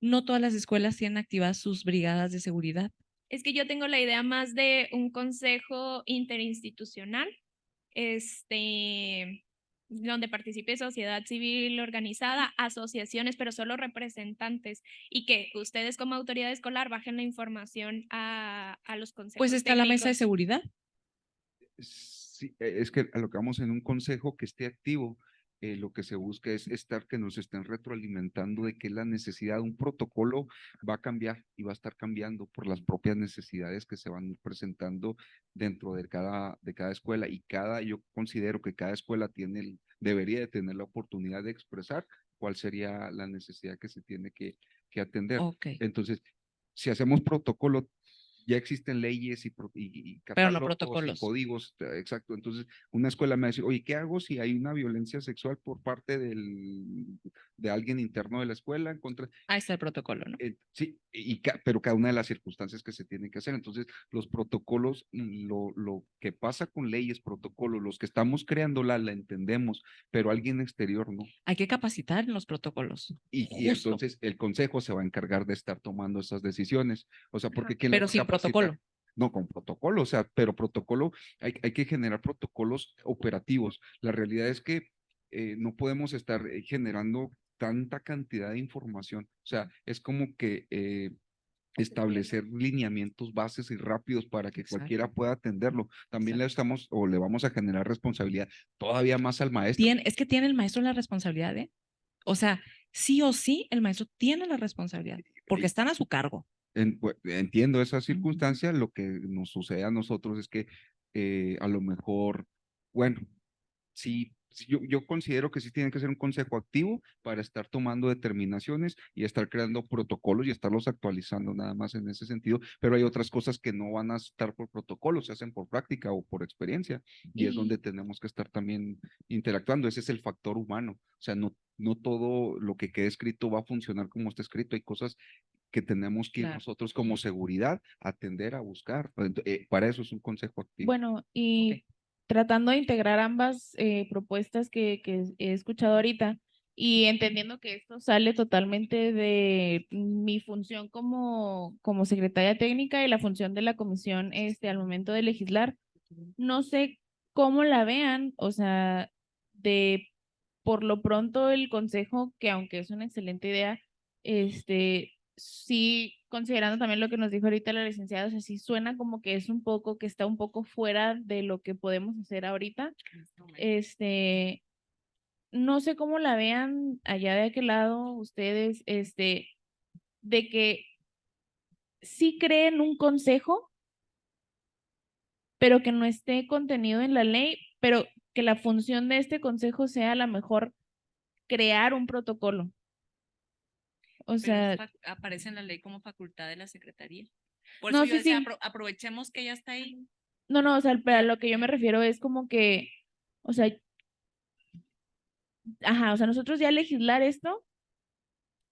No todas las escuelas tienen activadas sus brigadas de seguridad. Es que yo tengo la idea más de un consejo interinstitucional, donde participe sociedad civil organizada, asociaciones, pero solo representantes, y que ustedes como autoridad escolar bajen la información a los consejos Pues está la mesa de técnicos. seguridad. Sí, es que a lo que vamos en un consejo que esté activo, lo que se busca es que nos estén retroalimentando de que la necesidad de un protocolo va a cambiar y va a estar cambiando por las propias necesidades que se van a ir presentando dentro de cada escuela, y yo considero que cada escuela debería de tener la oportunidad de expresar cuál sería la necesidad que se tiene que atender. Entonces, si hacemos protocolo, ya existen leyes y Pero no catálogos y protocolos. códigos, exacto. Entonces, una escuela me va a decir, oye, ¿qué hago si hay una violencia sexual por parte de alguien interno de la escuela en contra? Ahí está el protocolo, ¿no? Sí, pero cada una de las circunstancias que se tienen que hacer. Entonces, los protocolos, lo que pasa con leyes, protocolos, los que estamos creando la entendemos, pero alguien exterior no. Hay que capacitar en los protocolos. Y entonces el consejo se va a encargar de estar tomando esas decisiones. O sea, porque ¿quién lo Pero va a sin capacitar? protocolo. No, con protocolo, o sea, pero protocolo, hay que generar protocolos operativos. La realidad es que no podemos estar generando tanta cantidad de información. O sea, es como que establecer lineamientos bases y rápidos para que cualquiera pueda atenderlo. También le vamos a generar responsabilidad todavía más al maestro. Es que tiene el maestro la responsabilidad, ¿eh? O sea, sí o sí, el maestro tiene la responsabilidad, porque están a su cargo. Entiendo esa circunstancia. Lo que nos sucede a nosotros es que a lo mejor, bueno, sí, yo considero que sí tiene que ser un consejo activo para estar tomando determinaciones y estar creando protocolos y estarlos actualizando nada más en ese sentido, pero hay otras cosas que no van a estar por protocolo, se hacen por práctica o por experiencia, y es donde tenemos que estar también interactuando. Ese es el factor humano. O sea, no todo lo que quede escrito va a funcionar como está escrito. Hay cosas que tenemos que ir nosotros como seguridad atender a buscar. Para eso es un consejo activo. Bueno, y tratando de integrar ambas propuestas que he escuchado ahorita y entendiendo que esto sale totalmente de mi función como secretaria técnica y la función de la comisión al momento de legislar, no sé cómo la vean, o sea, por lo pronto el consejo, que aunque es una excelente idea, sí, considerando también lo que nos dijo ahorita la licenciada, o sea, sí suena como que que está un poco fuera de lo que podemos hacer ahorita. No sé cómo la vean allá de aquel lado ustedes, de que sí creen un consejo, pero que no esté contenido en la ley, pero que la función de este consejo sea a lo mejor crear un protocolo. O sea, aparece en la ley como facultad de la Secretaría. Por no, eso yo sí, decía, sí. aprovechemos que ella está ahí. No, o sea, pero a lo que yo me refiero es como que, o sea, o sea, nosotros ya legislar esto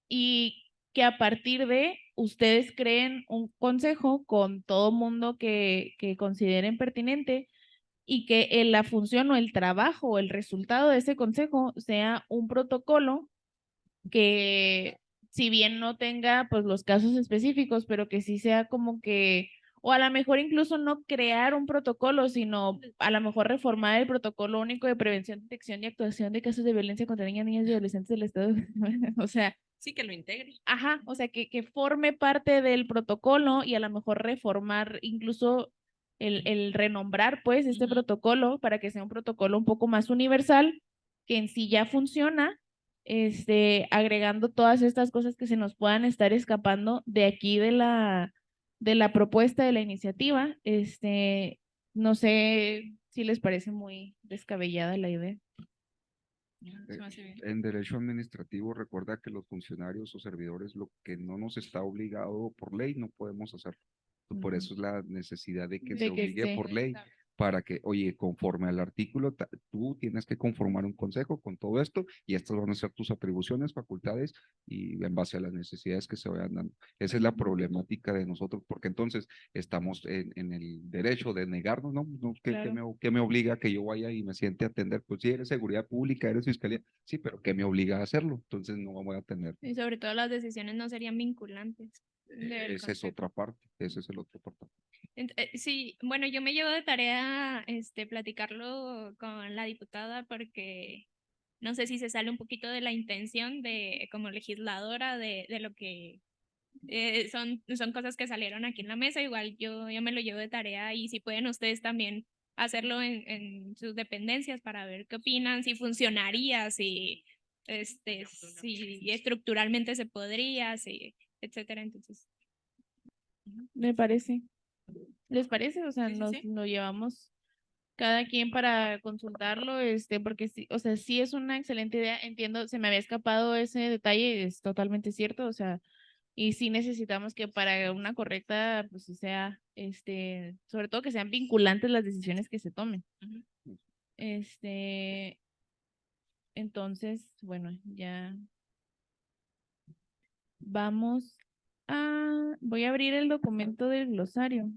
y que a partir de ustedes creen un consejo con todo mundo que consideren pertinente y que la función o el trabajo o el resultado de ese consejo sea un protocolo que si bien no tenga pues los casos específicos, pero que sí sea como que, o a lo mejor incluso no crear un protocolo, sino a lo mejor reformar el protocolo único de prevención, detección y actuación de casos de violencia contra niñas, niños y adolescentes del Estado. O sea, Sí, que lo integre. ajá, o sea, que forme parte del protocolo y a lo mejor reformar incluso el renombrar pues este protocolo para que sea un protocolo un poco más universal, que en sí ya funciona, agregando todas estas cosas que se nos puedan estar escapando de aquí de la propuesta de la iniciativa. No sé si les parece muy descabellada la idea. En derecho administrativo, recuerda que los funcionarios o servidores, lo que no nos está obligado por ley, no podemos hacer. Por eso es la necesidad de que se obligue por ley, para que, oye, conforme al artículo, tú tienes que conformar un consejo con todo esto y estas van a ser tus atribuciones, facultades y en base a las necesidades que se vayan dando. Esa es la problemática de nosotros, porque entonces estamos en el derecho de negarnos, ¿no? ¿Qué me obliga a que yo vaya y me siente a atender? Pues sí, eres seguridad pública, eres fiscalía, sí, pero ¿qué me obliga a hacerlo? Entonces no voy a tener. Y sobre todo las decisiones no serían vinculantes. Esa es otra parte, ese es el otro parte. Sí, bueno, yo me llevo de tarea platicarlo con la diputada porque no sé si se sale un poquito de la intención de como legisladora de lo que son cosas que salieron aquí en la mesa. Igual yo me lo llevo de tarea y si pueden ustedes también hacerlo en sus dependencias para ver qué opinan, si funcionaría, si estructuralmente se podría, si, etcétera. Entonces, Me parece. ¿Les parece? O sea, Sí, sí, nos sí. lo llevamos cada quien para consultarlo, porque sí, o sea, sí es una excelente idea. Entiendo, se me había escapado ese detalle, es totalmente cierto, o sea, y sí necesitamos que para una correcta, pues sí sea, sobre todo que sean vinculantes las decisiones que se tomen. Entonces, bueno, ya vamos voy a abrir el documento del glosario.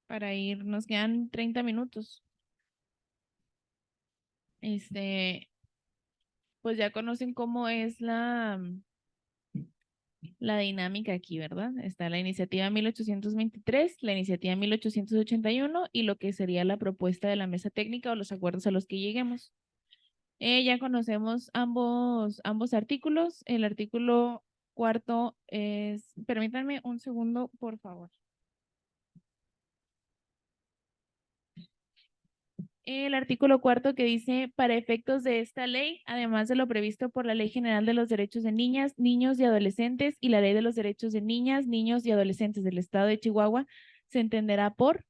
Para ir, nos quedan 30 minutos. Pues ya conocen cómo es la dinámica aquí, ¿verdad? Está la iniciativa 1823, la iniciativa 1881 y lo que sería la propuesta de la mesa técnica o los acuerdos a los que lleguemos. Ya conocemos ambos artículos. El artículo cuarto es, permítanme un segundo, por favor. El artículo cuarto que dice, para efectos de esta ley, además de lo previsto por la Ley General de los Derechos de Niñas, Niños y Adolescentes y la Ley de los Derechos de Niñas, Niños y Adolescentes del Estado de Chihuahua, se entenderá por.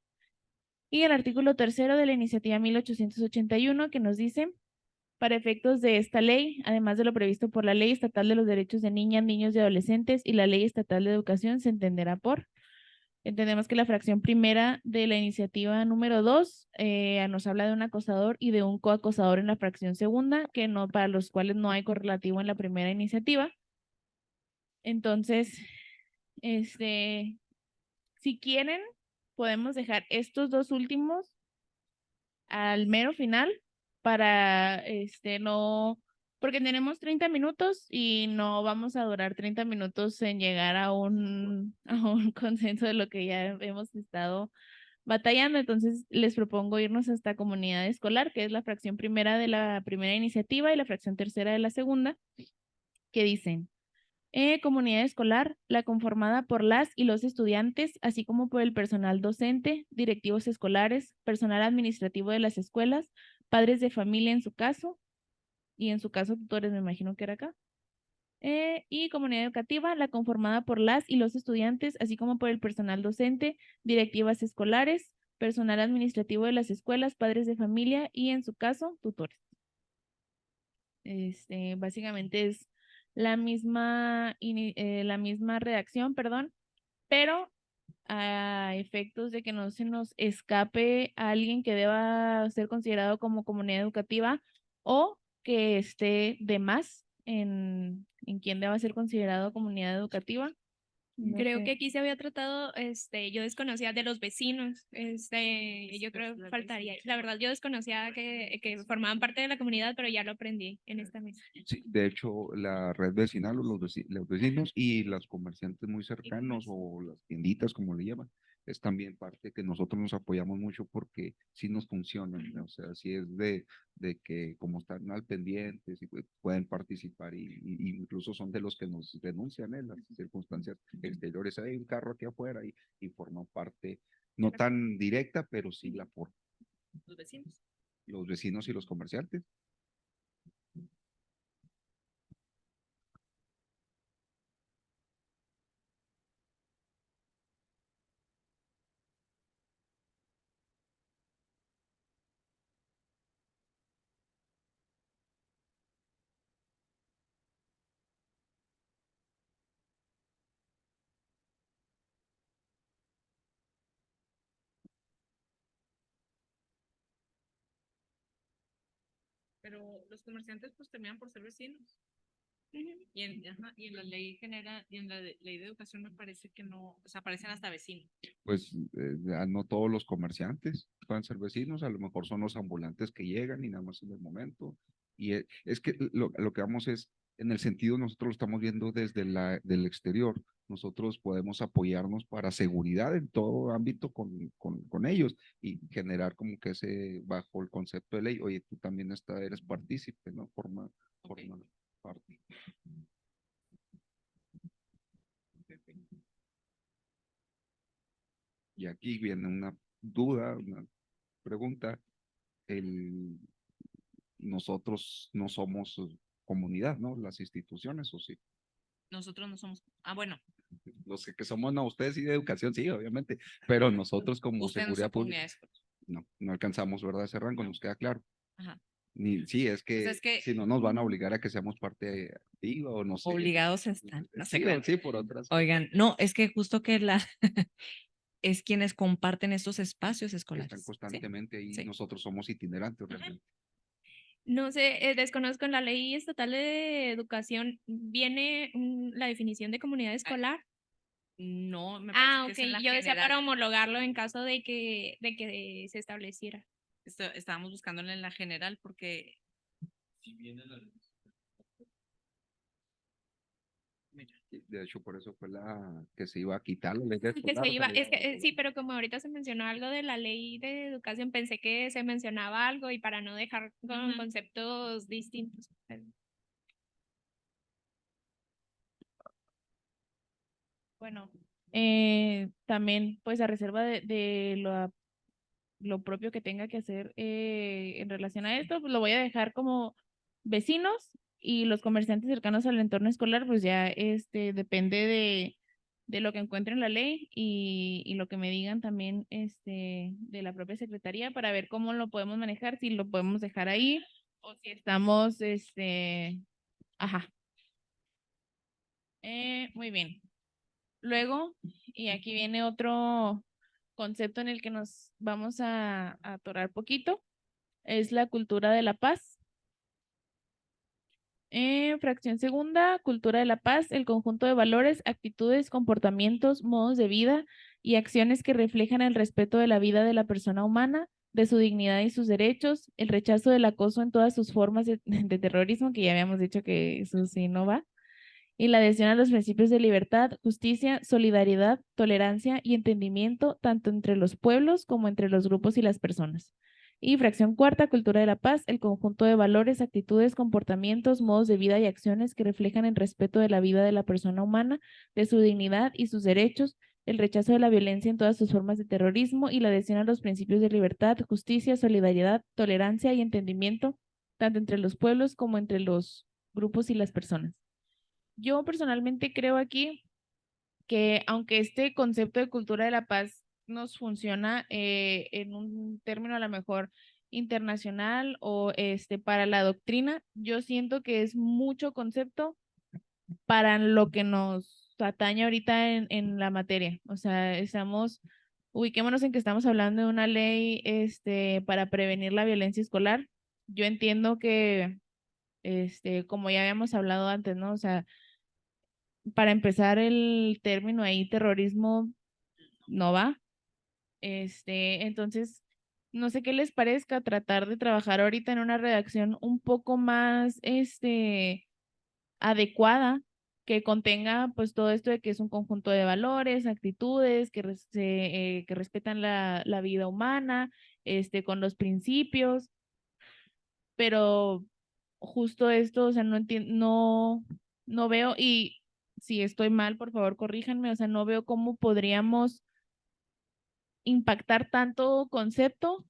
Y el artículo tercero de la iniciativa 1881 que nos dice, para efectos de esta ley, además de lo previsto por la Ley Estatal de los Derechos de Niñas, Niños y Adolescentes y la Ley Estatal de Educación, se entenderá por. Entendemos que la fracción primera de la iniciativa número 2 nos habla de un acosador y de un coacosador en la fracción segunda, que no, para los cuales no hay correlativo en la primera iniciativa. Entonces, si quieren, podemos dejar estos dos últimos al mero final para no, porque tenemos 30 minutos y no vamos a durar 30 minutos en llegar a un consenso de lo que ya hemos estado batallando. Entonces les propongo irnos hasta comunidad escolar, que es la fracción primera de la primera iniciativa y la fracción tercera de la segunda, que dicen, comunidad escolar, la conformada por las y los estudiantes, así como por el personal docente, directivos escolares, personal administrativo de las escuelas, padres de familia en su caso, y en su caso tutores, me imagino que era acá. Y comunidad educativa, la conformada por las y los estudiantes, así como por el personal docente, directivas escolares, personal administrativo de las escuelas, padres de familia y en su caso, tutores. Básicamente es la misma redacción, perdón, pero a efectos de que no se nos escape a alguien que deba ser considerado como comunidad educativa o que esté de más en quien deba ser considerado comunidad educativa. No creo sé. que aquí se había tratado, yo desconocía de los vecinos, yo creo que faltaría, la verdad yo desconocía que formaban parte de la comunidad, pero ya lo aprendí en esta mesa. Sí, de hecho, la red vecinal o los vecinos y los comerciantes muy cercanos o las tienditas, como le llaman, es también parte que nosotros nos apoyamos mucho porque sí nos funcionan, ¿no? O sea, sí es de que como están al pendiente, sí pueden participar y incluso son de los que nos denuncian en las circunstancias exteriores. Hay un carro aquí afuera y forman parte, no tan directa, pero sí la forman. Los vecinos. Los vecinos y los comerciantes. Pero los comerciantes pues terminan por ser vecinos. Y en la ley genera, y en la ley de educación me parece que no, o sea, aparecen hasta vecinos. Pues no todos los comerciantes pueden ser vecinos, a lo mejor son los ambulantes que llegan y nada más en el momento. Y es que lo que vamos es en el sentido, nosotros lo estamos viendo desde del exterior. Nosotros podemos apoyarnos para seguridad en todo ámbito con ellos y generar como que ese, bajo el concepto de ley, oye, tú también eres partícipe, ¿no? Forma parte. Y aquí viene una duda, una pregunta. Nosotros no somos comunidad, ¿no? Las instituciones, ¿o sí? Nosotros no somos, bueno, Los que somos, no, ustedes sí de educación, sí, obviamente, pero nosotros como ustedes no seguridad son pública, comunidades. no alcanzamos, ¿verdad? Ese rango, nos queda claro. Ajá. Sí, es Pues que, es que si no nos van a obligar a que seamos parte activa o no sé. obligados están. No se Sí, crean. sí, por otras. Oigan, no, es que justo que es quienes comparten estos espacios escolares. Están ¿sí? constantemente ahí, Sí. nosotros somos itinerantes realmente. No sé, desconozco en la ley estatal de educación, ¿viene la definición de comunidad escolar? No, me parece que es en la Yo decía general. para homologarlo en caso de que se estableciera. Estábamos buscándole en la general porque De hecho, por eso fue la que se iba a quitar la ley de Que se escolar, iba, pero es que sí, pero como ahorita se mencionó algo de la ley de educación, pensé que se mencionaba algo y para no dejar con conceptos distintos. Bueno, también pues a reserva de lo propio que tenga que hacer en relación a esto, pues lo voy a dejar como vecinos y los comerciantes cercanos al entorno escolar, pues ya depende de lo que encuentre en la ley y lo que me digan también de la propia secretaría para ver cómo lo podemos manejar, si lo podemos dejar ahí o si estamos, ajá. Muy bien. Luego, y aquí viene otro concepto en el que nos vamos a atorar poquito, es la cultura de la paz. Fracción segunda, cultura de la paz, el conjunto de valores, actitudes, comportamientos, modos de vida y acciones que reflejan el respeto de la vida de la persona humana, de su dignidad y sus derechos, el rechazo del acoso en todas sus formas de terrorismo, que ya habíamos dicho que eso sí no va, y la adhesión a los principios de libertad, justicia, solidaridad, tolerancia y entendimiento tanto entre los pueblos como entre los grupos y las personas. Y fracción cuarta, cultura de la paz, el conjunto de valores, actitudes, comportamientos, modos de vida y acciones que reflejan el respeto de la vida de la persona humana, de su dignidad y sus derechos, el rechazo de la violencia en todas sus formas de terrorismo y la adhesión a los principios de libertad, justicia, solidaridad, tolerancia y entendimiento tanto entre los pueblos como entre los grupos y las personas. Yo personalmente creo aquí que aunque este concepto de cultura de la paz nos funciona en un término a lo mejor internacional o para la doctrina, yo siento que es mucho concepto para lo que nos atañe ahorita en la materia. O sea, ubiquémonos en que estamos hablando de una ley para prevenir la violencia escolar. Yo entiendo que, como ya habíamos hablado antes, ¿no? O sea, para empezar, el término ahí, terrorismo, no va. Entonces, no sé qué les parezca tratar de trabajar ahorita en una redacción un poco más, adecuada, que contenga, pues, todo esto de que es un conjunto de valores, actitudes, que respetan la vida humana, con los principios, pero justo esto, o sea, no entiendo, no veo, y si estoy mal, por favor, corríjanme, o sea, no veo cómo podríamos impactar tanto concepto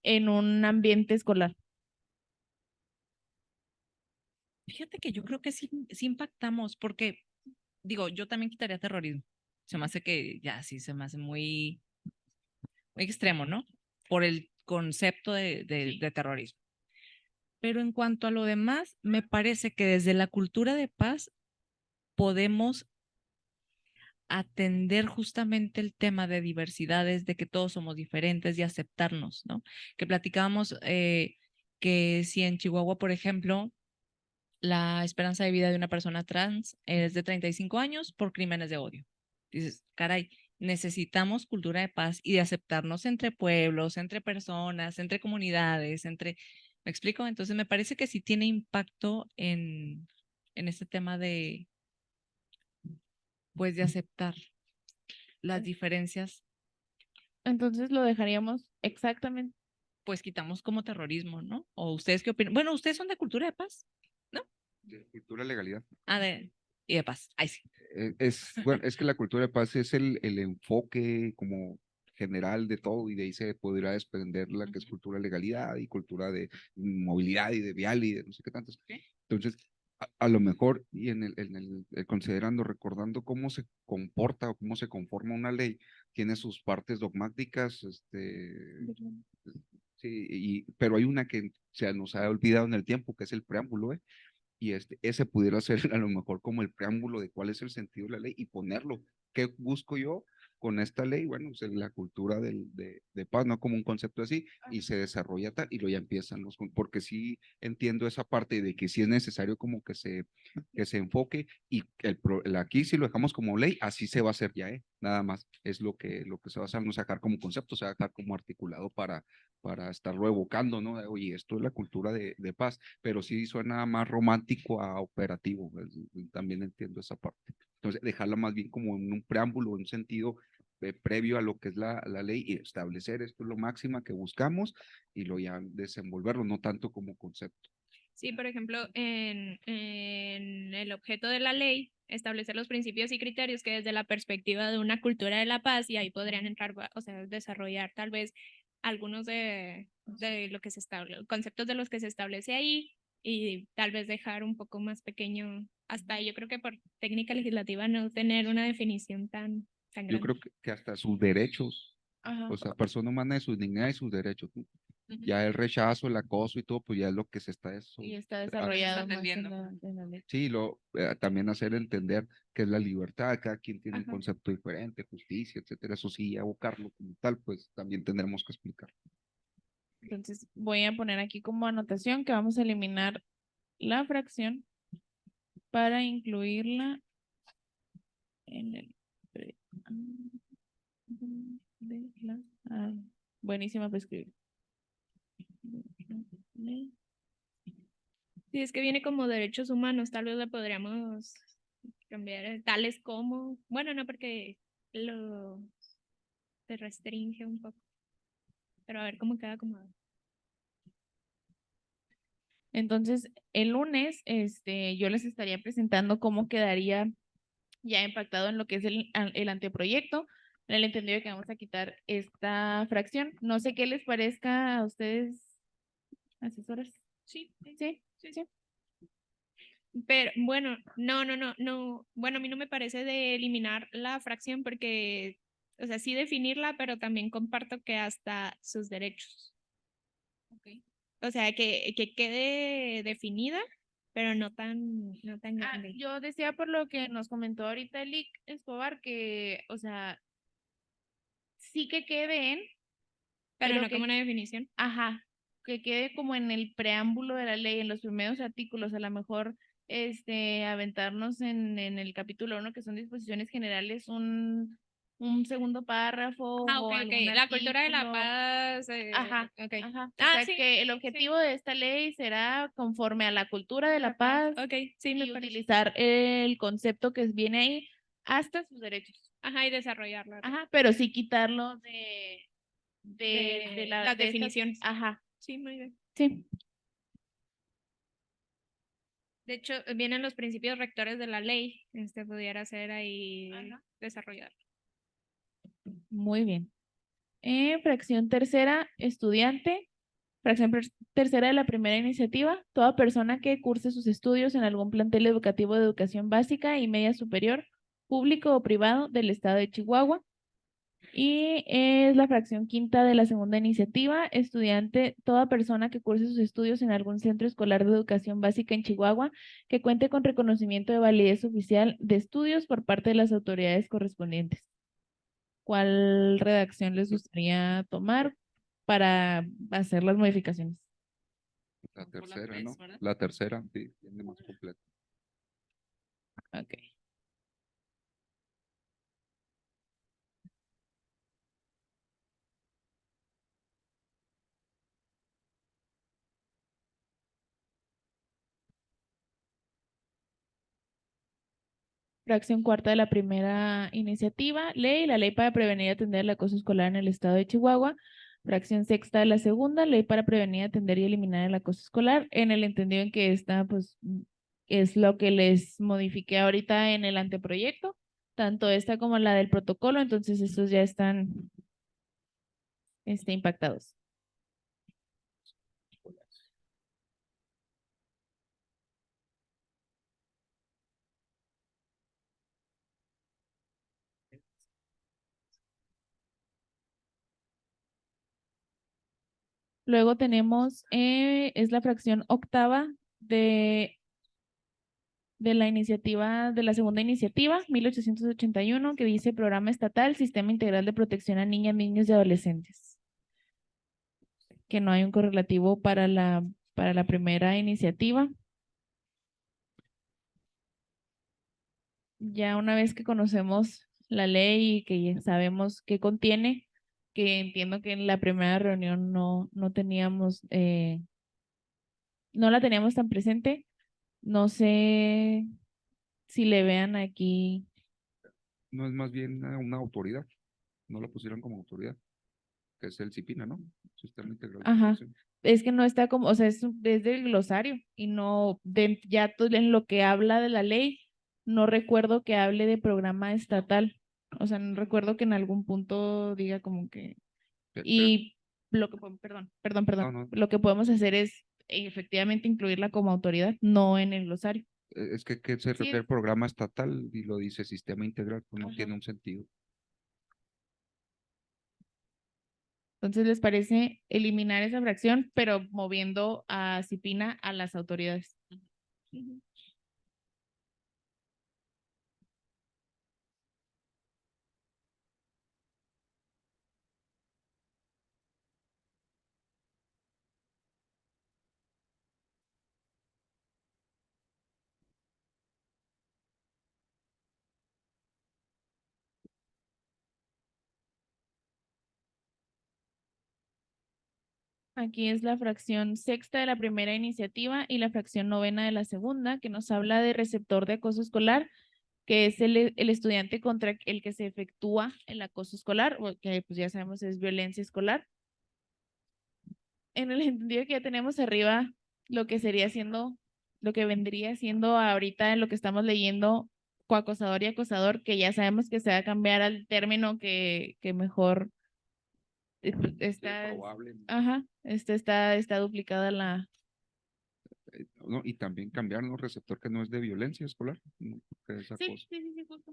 en un ambiente escolar. fíjate que yo creo que sí impactamos, porque digo, yo también quitaría terrorismo. Se me hace que ya sí se me hace muy extremo, ¿no? Por el concepto de terrorismo. Pero en cuanto a lo demás, me parece que desde la cultura de paz podemos atender justamente el tema de diversidades, de que todos somos diferentes y aceptarnos, ¿no? Que platicábamos que si en Chihuahua, por ejemplo, la esperanza de vida de una persona trans es de 35 años por crímenes de odio. Dices, caray, necesitamos cultura de paz y de aceptarnos entre pueblos, entre personas, entre comunidades, ¿me explico? Entonces me parece que sí tiene impacto en este tema de, pues, de aceptar las diferencias. Entonces lo dejaríamos exactamente. Pues quitamos como terrorismo, ¿no? ¿O ustedes qué opinan? Bueno, ustedes son de cultura de paz, ¿no? De cultura de legalidad. Y de paz. Ahí sí. Bueno, es que la cultura de paz es el enfoque como general de todo y de ahí se podrá desprender la que es cultura de legalidad y cultura de movilidad y de vial y de no sé qué tantas. Entonces, a lo mejor, y considerando, recordando cómo se comporta o cómo se conforma una ley, tiene sus partes dogmáticas, sí, pero hay una que se nos ha olvidado en el tiempo, que es el preámbulo, ¿eh? Y ese pudiera ser a lo mejor como el preámbulo de cuál es el sentido de la ley y ponerlo. ¿Qué busco yo con esta ley? Bueno, pues la cultura de paz, no como un concepto así, y se desarrolla tal, y luego ya empiezan porque sí entiendo esa parte de que sí es necesario como que se enfoque, y aquí si lo dejamos como ley, así se va a hacer ya, nada más, es lo que se va a hacer, no sacar como concepto, se va a dejar como articulado para estarlo evocando, ¿no? Oye, esto es la cultura de paz, pero sí suena más romántico a operativo, pues, también entiendo esa parte. Entonces, dejarla más bien como en un preámbulo, en un sentido previo a lo que es la ley y establecer esto es lo máximo que buscamos y lo ya desenvolverlo, no tanto como concepto. Sí, por ejemplo, en el objeto de la ley, establecer los principios y criterios que desde la perspectiva de una cultura de la paz, y ahí podrían entrar, o sea, desarrollar tal vez algunos de lo que se establece, conceptos de los que se establece ahí, y tal vez dejar un poco más pequeño, hasta yo creo que por técnica legislativa no tener una definición tan grande. Yo creo que hasta sus derechos, Ajá. o sea, persona humana de su dignidad y sus derechos. Ya el rechazo, el acoso y todo, pues ya es lo que se está Y está desarrollado más entendiendo. en la ley. Sí, también hacer entender que es la libertad, cada quien tiene un Ajá. concepto diferente, justicia, etcétera, eso sí, abocarlo como tal, pues también tendremos que explicar. Entonces voy a poner aquí como anotación que vamos a eliminar la fracción para incluirla en el de la buenísima para escribir. Sí, es que viene como derechos humanos, tal vez le podríamos cambiar tales como, bueno, no porque lo se restringe un poco, pero a ver cómo queda acomodado. Entonces, el lunes, yo les estaría presentando cómo quedaría ya impactado en lo que es el anteproyecto. En el entendido que vamos a quitar esta fracción. No sé qué les parezca a ustedes, asesoras. Sí, Sí, sí. Pero bueno, no. Bueno, a mí no me parece de eliminar la fracción porque, o sea, sí definirla, pero también comparto que hasta sus derechos. Okay. O sea, que quede definida, pero no tan grande. Yo decía por lo que nos comentó ahorita Elic Escobar que, o sea, sí que quede en, Pero no que, como una definición. Ajá, que quede como en el preámbulo de la ley, en los primeros artículos, a lo mejor aventarnos en el capítulo 1, que son disposiciones generales, un segundo párrafo Ah, o ok. algún La cultura de la artículo. paz. Ajá, Okay. ajá. O Ah, sea, sí. que el objetivo de esta ley será conforme a la cultura de la paz Ok, sí, me y parece. utilizar el concepto que viene ahí hasta sus derechos. Ajá, y desarrollarlo. Ajá, pero sí quitarlo De las las definiciones. Ajá. Sí, muy bien. Sí. De hecho, vienen los principios rectores de la ley. Pudiera ser ahí desarrollar. Muy bien. Fracción tercera, estudiante. Fracción tercera de la primera iniciativa, toda persona que curse sus estudios en algún plantel educativo de educación básica y media superior, público o privado del estado de Chihuahua. Y es la fracción quinta de la segunda iniciativa, estudiante, toda persona que curse sus estudios en algún centro escolar de educación básica en Chihuahua, que cuente con reconocimiento de validez oficial de estudios por parte de las autoridades correspondientes. ¿Cuál redacción les gustaría tomar para hacer las modificaciones? La tercera, ¿no? La tercera, sí, tiene más completo. Ok. Fracción cuarta de la primera iniciativa, ley, la ley para prevenir y atender el acoso escolar en el estado de Chihuahua. Fracción sexta de la segunda, ley para prevenir, atender y eliminar el acoso escolar, en el entendido en que esta, pues, es lo que les modifiqué ahorita en el anteproyecto, tanto esta como la del protocolo, entonces estos ya están impactados. Luego tenemos, es la fracción octava de la iniciativa, de la segunda iniciativa, 1881, que dice Programa Estatal, Sistema Integral de Protección a Niñas, Niños y Adolescentes. Que no hay un correlativo para la primera iniciativa. Ya una vez que conocemos la ley y que ya sabemos qué contiene, que entiendo que en la primera reunión no teníamos, no la teníamos tan presente. No sé si le vean aquí. No es más bien una autoridad, no la pusieron como autoridad, que es el CIPINA, ¿no? Sistema Integral de Ajá. Protección. Es que no está como, o sea, es del glosario y no, ya en lo que habla de la ley, no recuerdo que hable de programa estatal. O sea, no recuerdo que en algún punto diga como que, y lo que, perdón, No. lo que podemos hacer es efectivamente incluirla como autoridad, no en el glosario. Es que se Sí. refiere programa estatal y lo dice sistema integral, pues no Ajá. tiene un sentido. Entonces, ¿les parece eliminar esa fracción, pero moviendo a CIPINA a las autoridades? Ujú. Aquí es la fracción sexta de la primera iniciativa y la fracción novena de la segunda, que nos habla de receptor de acoso escolar, que es el estudiante contra el que se efectúa el acoso escolar, o que pues ya sabemos es violencia escolar. En el entendido que ya tenemos arriba lo que sería siendo, lo que vendría siendo ahorita en lo que estamos leyendo, coacosador y acosador, que ya sabemos que se va a cambiar al término que mejor está, ajá, está duplicada la. No, y también cambiar, ¿no? Receptor que no es de violencia escolar, ¿no? Que es acoso. Sí, justo.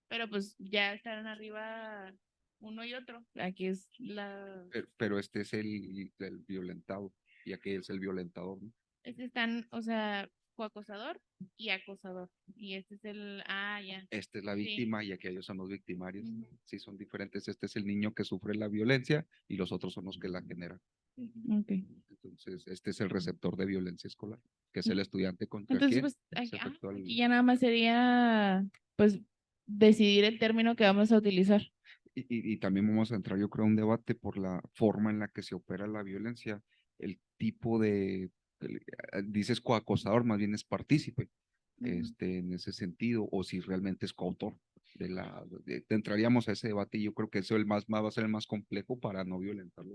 Pero pues ya estarán arriba uno y otro. Aquí es la. Pero este es el violentado y aquí es el violentador, ¿no? Están, o sea, coacosador y acosador. Y este es ya. Esta es la Sí. víctima y aquellos son los victimarios. Sí, son diferentes. Este es el niño que sufre la violencia y los otros son los que la generan. Okay. Entonces, este es el receptor de violencia escolar, que es el estudiante contra Entonces, quien pues, se efectúa el- aquí ya nada más sería, pues, decidir el término que vamos a utilizar. Y también vamos a entrar, yo creo, a un debate por la forma en la que se opera la violencia, el tipo dices coacosador, más bien es partícipe, en ese sentido, o si realmente es coautor entraríamos a ese debate y yo creo que eso va a ser el más complejo para no violentar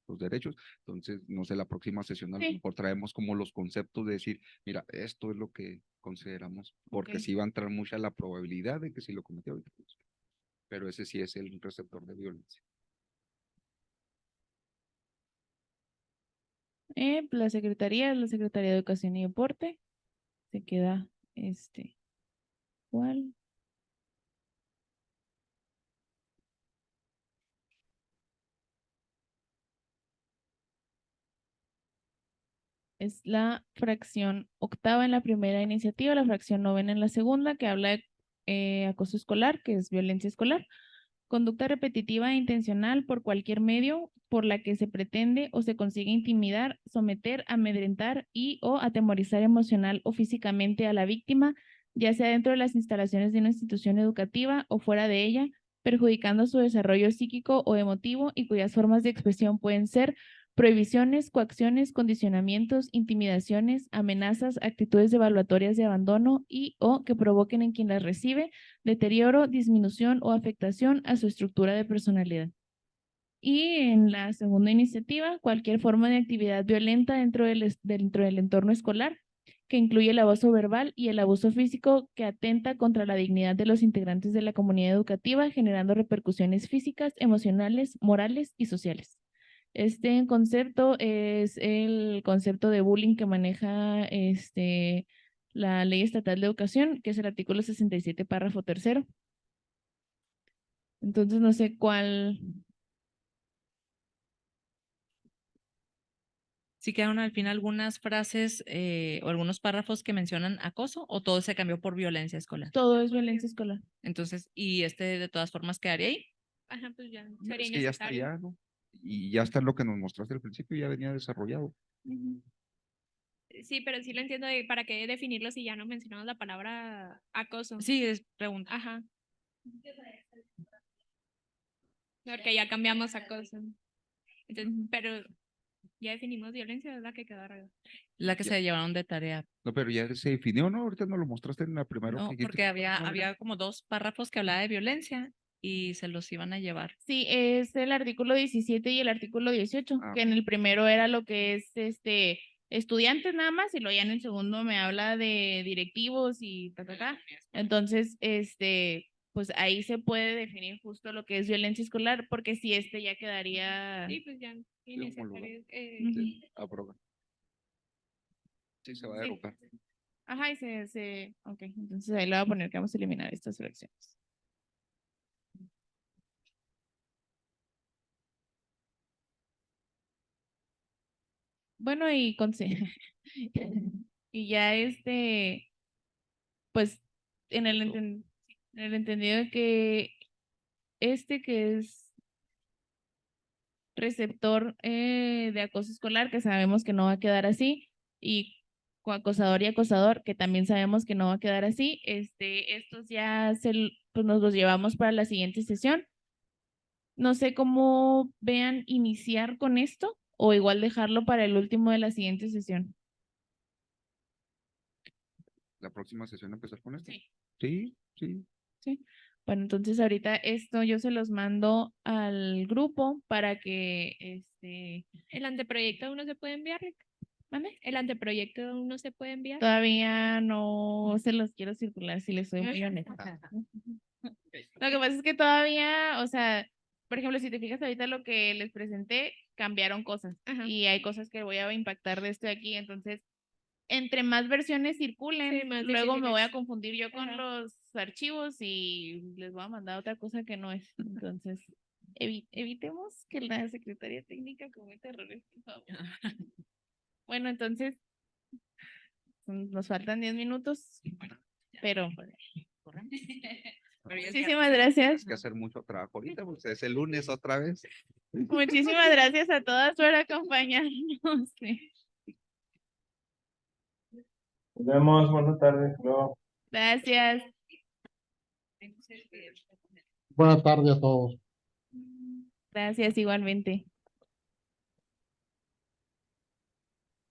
los derechos. Entonces, no sé, la próxima sesión a lo mejor traemos como los conceptos de decir, mira, esto es lo que consideramos, porque sí va a entrar mucha la probabilidad de que si lo cometió, pero ese sí es el receptor de violencia. La Secretaría de Educación y Deporte. Se queda igual. Es la fracción octava en la primera iniciativa, la fracción novena en la segunda, que habla de acoso escolar, que es violencia escolar. Conducta repetitiva e intencional por cualquier medio por la que se pretende o se consigue intimidar, someter, amedrentar y o atemorizar emocional o físicamente a la víctima, ya sea dentro de las instalaciones de una institución educativa o fuera de ella, perjudicando su desarrollo psíquico o emotivo y cuyas formas de expresión pueden ser prohibiciones, coacciones, condicionamientos, intimidaciones, amenazas, actitudes evaluatorias de abandono y o que provoquen en quien las recibe deterioro, disminución o afectación a su estructura de personalidad. Y en la segunda iniciativa, cualquier forma de actividad violenta dentro del entorno escolar, que incluye el abuso verbal y el abuso físico que atenta contra la dignidad de los integrantes de la comunidad educativa, generando repercusiones físicas, emocionales, morales y sociales. Este concepto es el concepto de bullying que maneja la Ley Estatal de Educación, que es el artículo 67, párrafo 3º. Entonces, no sé cuál... ¿Sí quedaron al final algunas frases o algunos párrafos que mencionan acoso o todo se cambió por violencia escolar? Todo es violencia escolar. Entonces, ¿y de todas formas quedaría ahí? Ajá, pues ya No, sería es que ya está innecesario. ya, ¿no? Y ya está lo que nos mostraste al principio, ya venía desarrollado. Sí, pero sí lo entiendo de para qué definirlo si ya no mencionamos la palabra acoso. Sí, es pregunta. Ajá. Porque ya cambiamos acoso. Entonces, pero ya definimos violencia, es la que quedó arriba. La que Ya. se llevaron de tarea. No, pero ya se definió, ¿no? Ahorita nos lo mostraste en la primera. No, que dijiste porque que había no era. como 2 párrafos que hablaba de violencia y se los iban a llevar. Sí, es el artículo 17 y el artículo 18, Ah, que en el primero era lo que es estudiantes nada más, y luego ya en el segundo me habla de directivos y ta. Entonces, pues ahí se puede definir justo lo que es violencia escolar, porque si ya quedaría... Sí, pues ya innecesario. Sí, aproba. Sí, se va a Sí. derogar. Ajá, ok, entonces ahí le voy a poner que vamos a eliminar estas fracciones. Bueno, y y ya pues en en el entendido de que que es receptor de acoso escolar, que sabemos que no va a quedar así, y acosador y acosador, que también sabemos que no va a quedar así, estos ya pues nos los llevamos para la siguiente sesión. No sé cómo vean iniciar con esto o igual dejarlo para el último de la siguiente sesión. La próxima sesión empezar con esto. Sí. Sí, sí. Sí. Bueno, entonces ahorita esto yo se los mando al grupo para que ¿El anteproyecto aún no se puede enviar? ¿Mande? ¿El anteproyecto aún no se puede enviar? Todavía no se los quiero circular, si les soy muy honesta. Lo que pasa es que todavía, o sea, por ejemplo, si te fijas ahorita lo que les presenté, cambiaron cosas y hay cosas que voy a impactar de esto de aquí, entonces entre más versiones circulen, Sí, más luego me voy a difíciles. confundir yo con Ajá. los archivos y les voy a mandar otra cosa que no es. Entonces, evitemos que la Secretaría Técnica cometa errores, por favor. Bueno, entonces, nos faltan 10 minutos, pero muchísimas gracias. Tienes que hacer mucho trabajo ahorita, pues es el lunes otra vez. Muchísimas gracias a todas por acompañarnos. Sí. Nos vemos, buenas tardes. Luego. Gracias. Buenas tardes a todos. Gracias igualmente.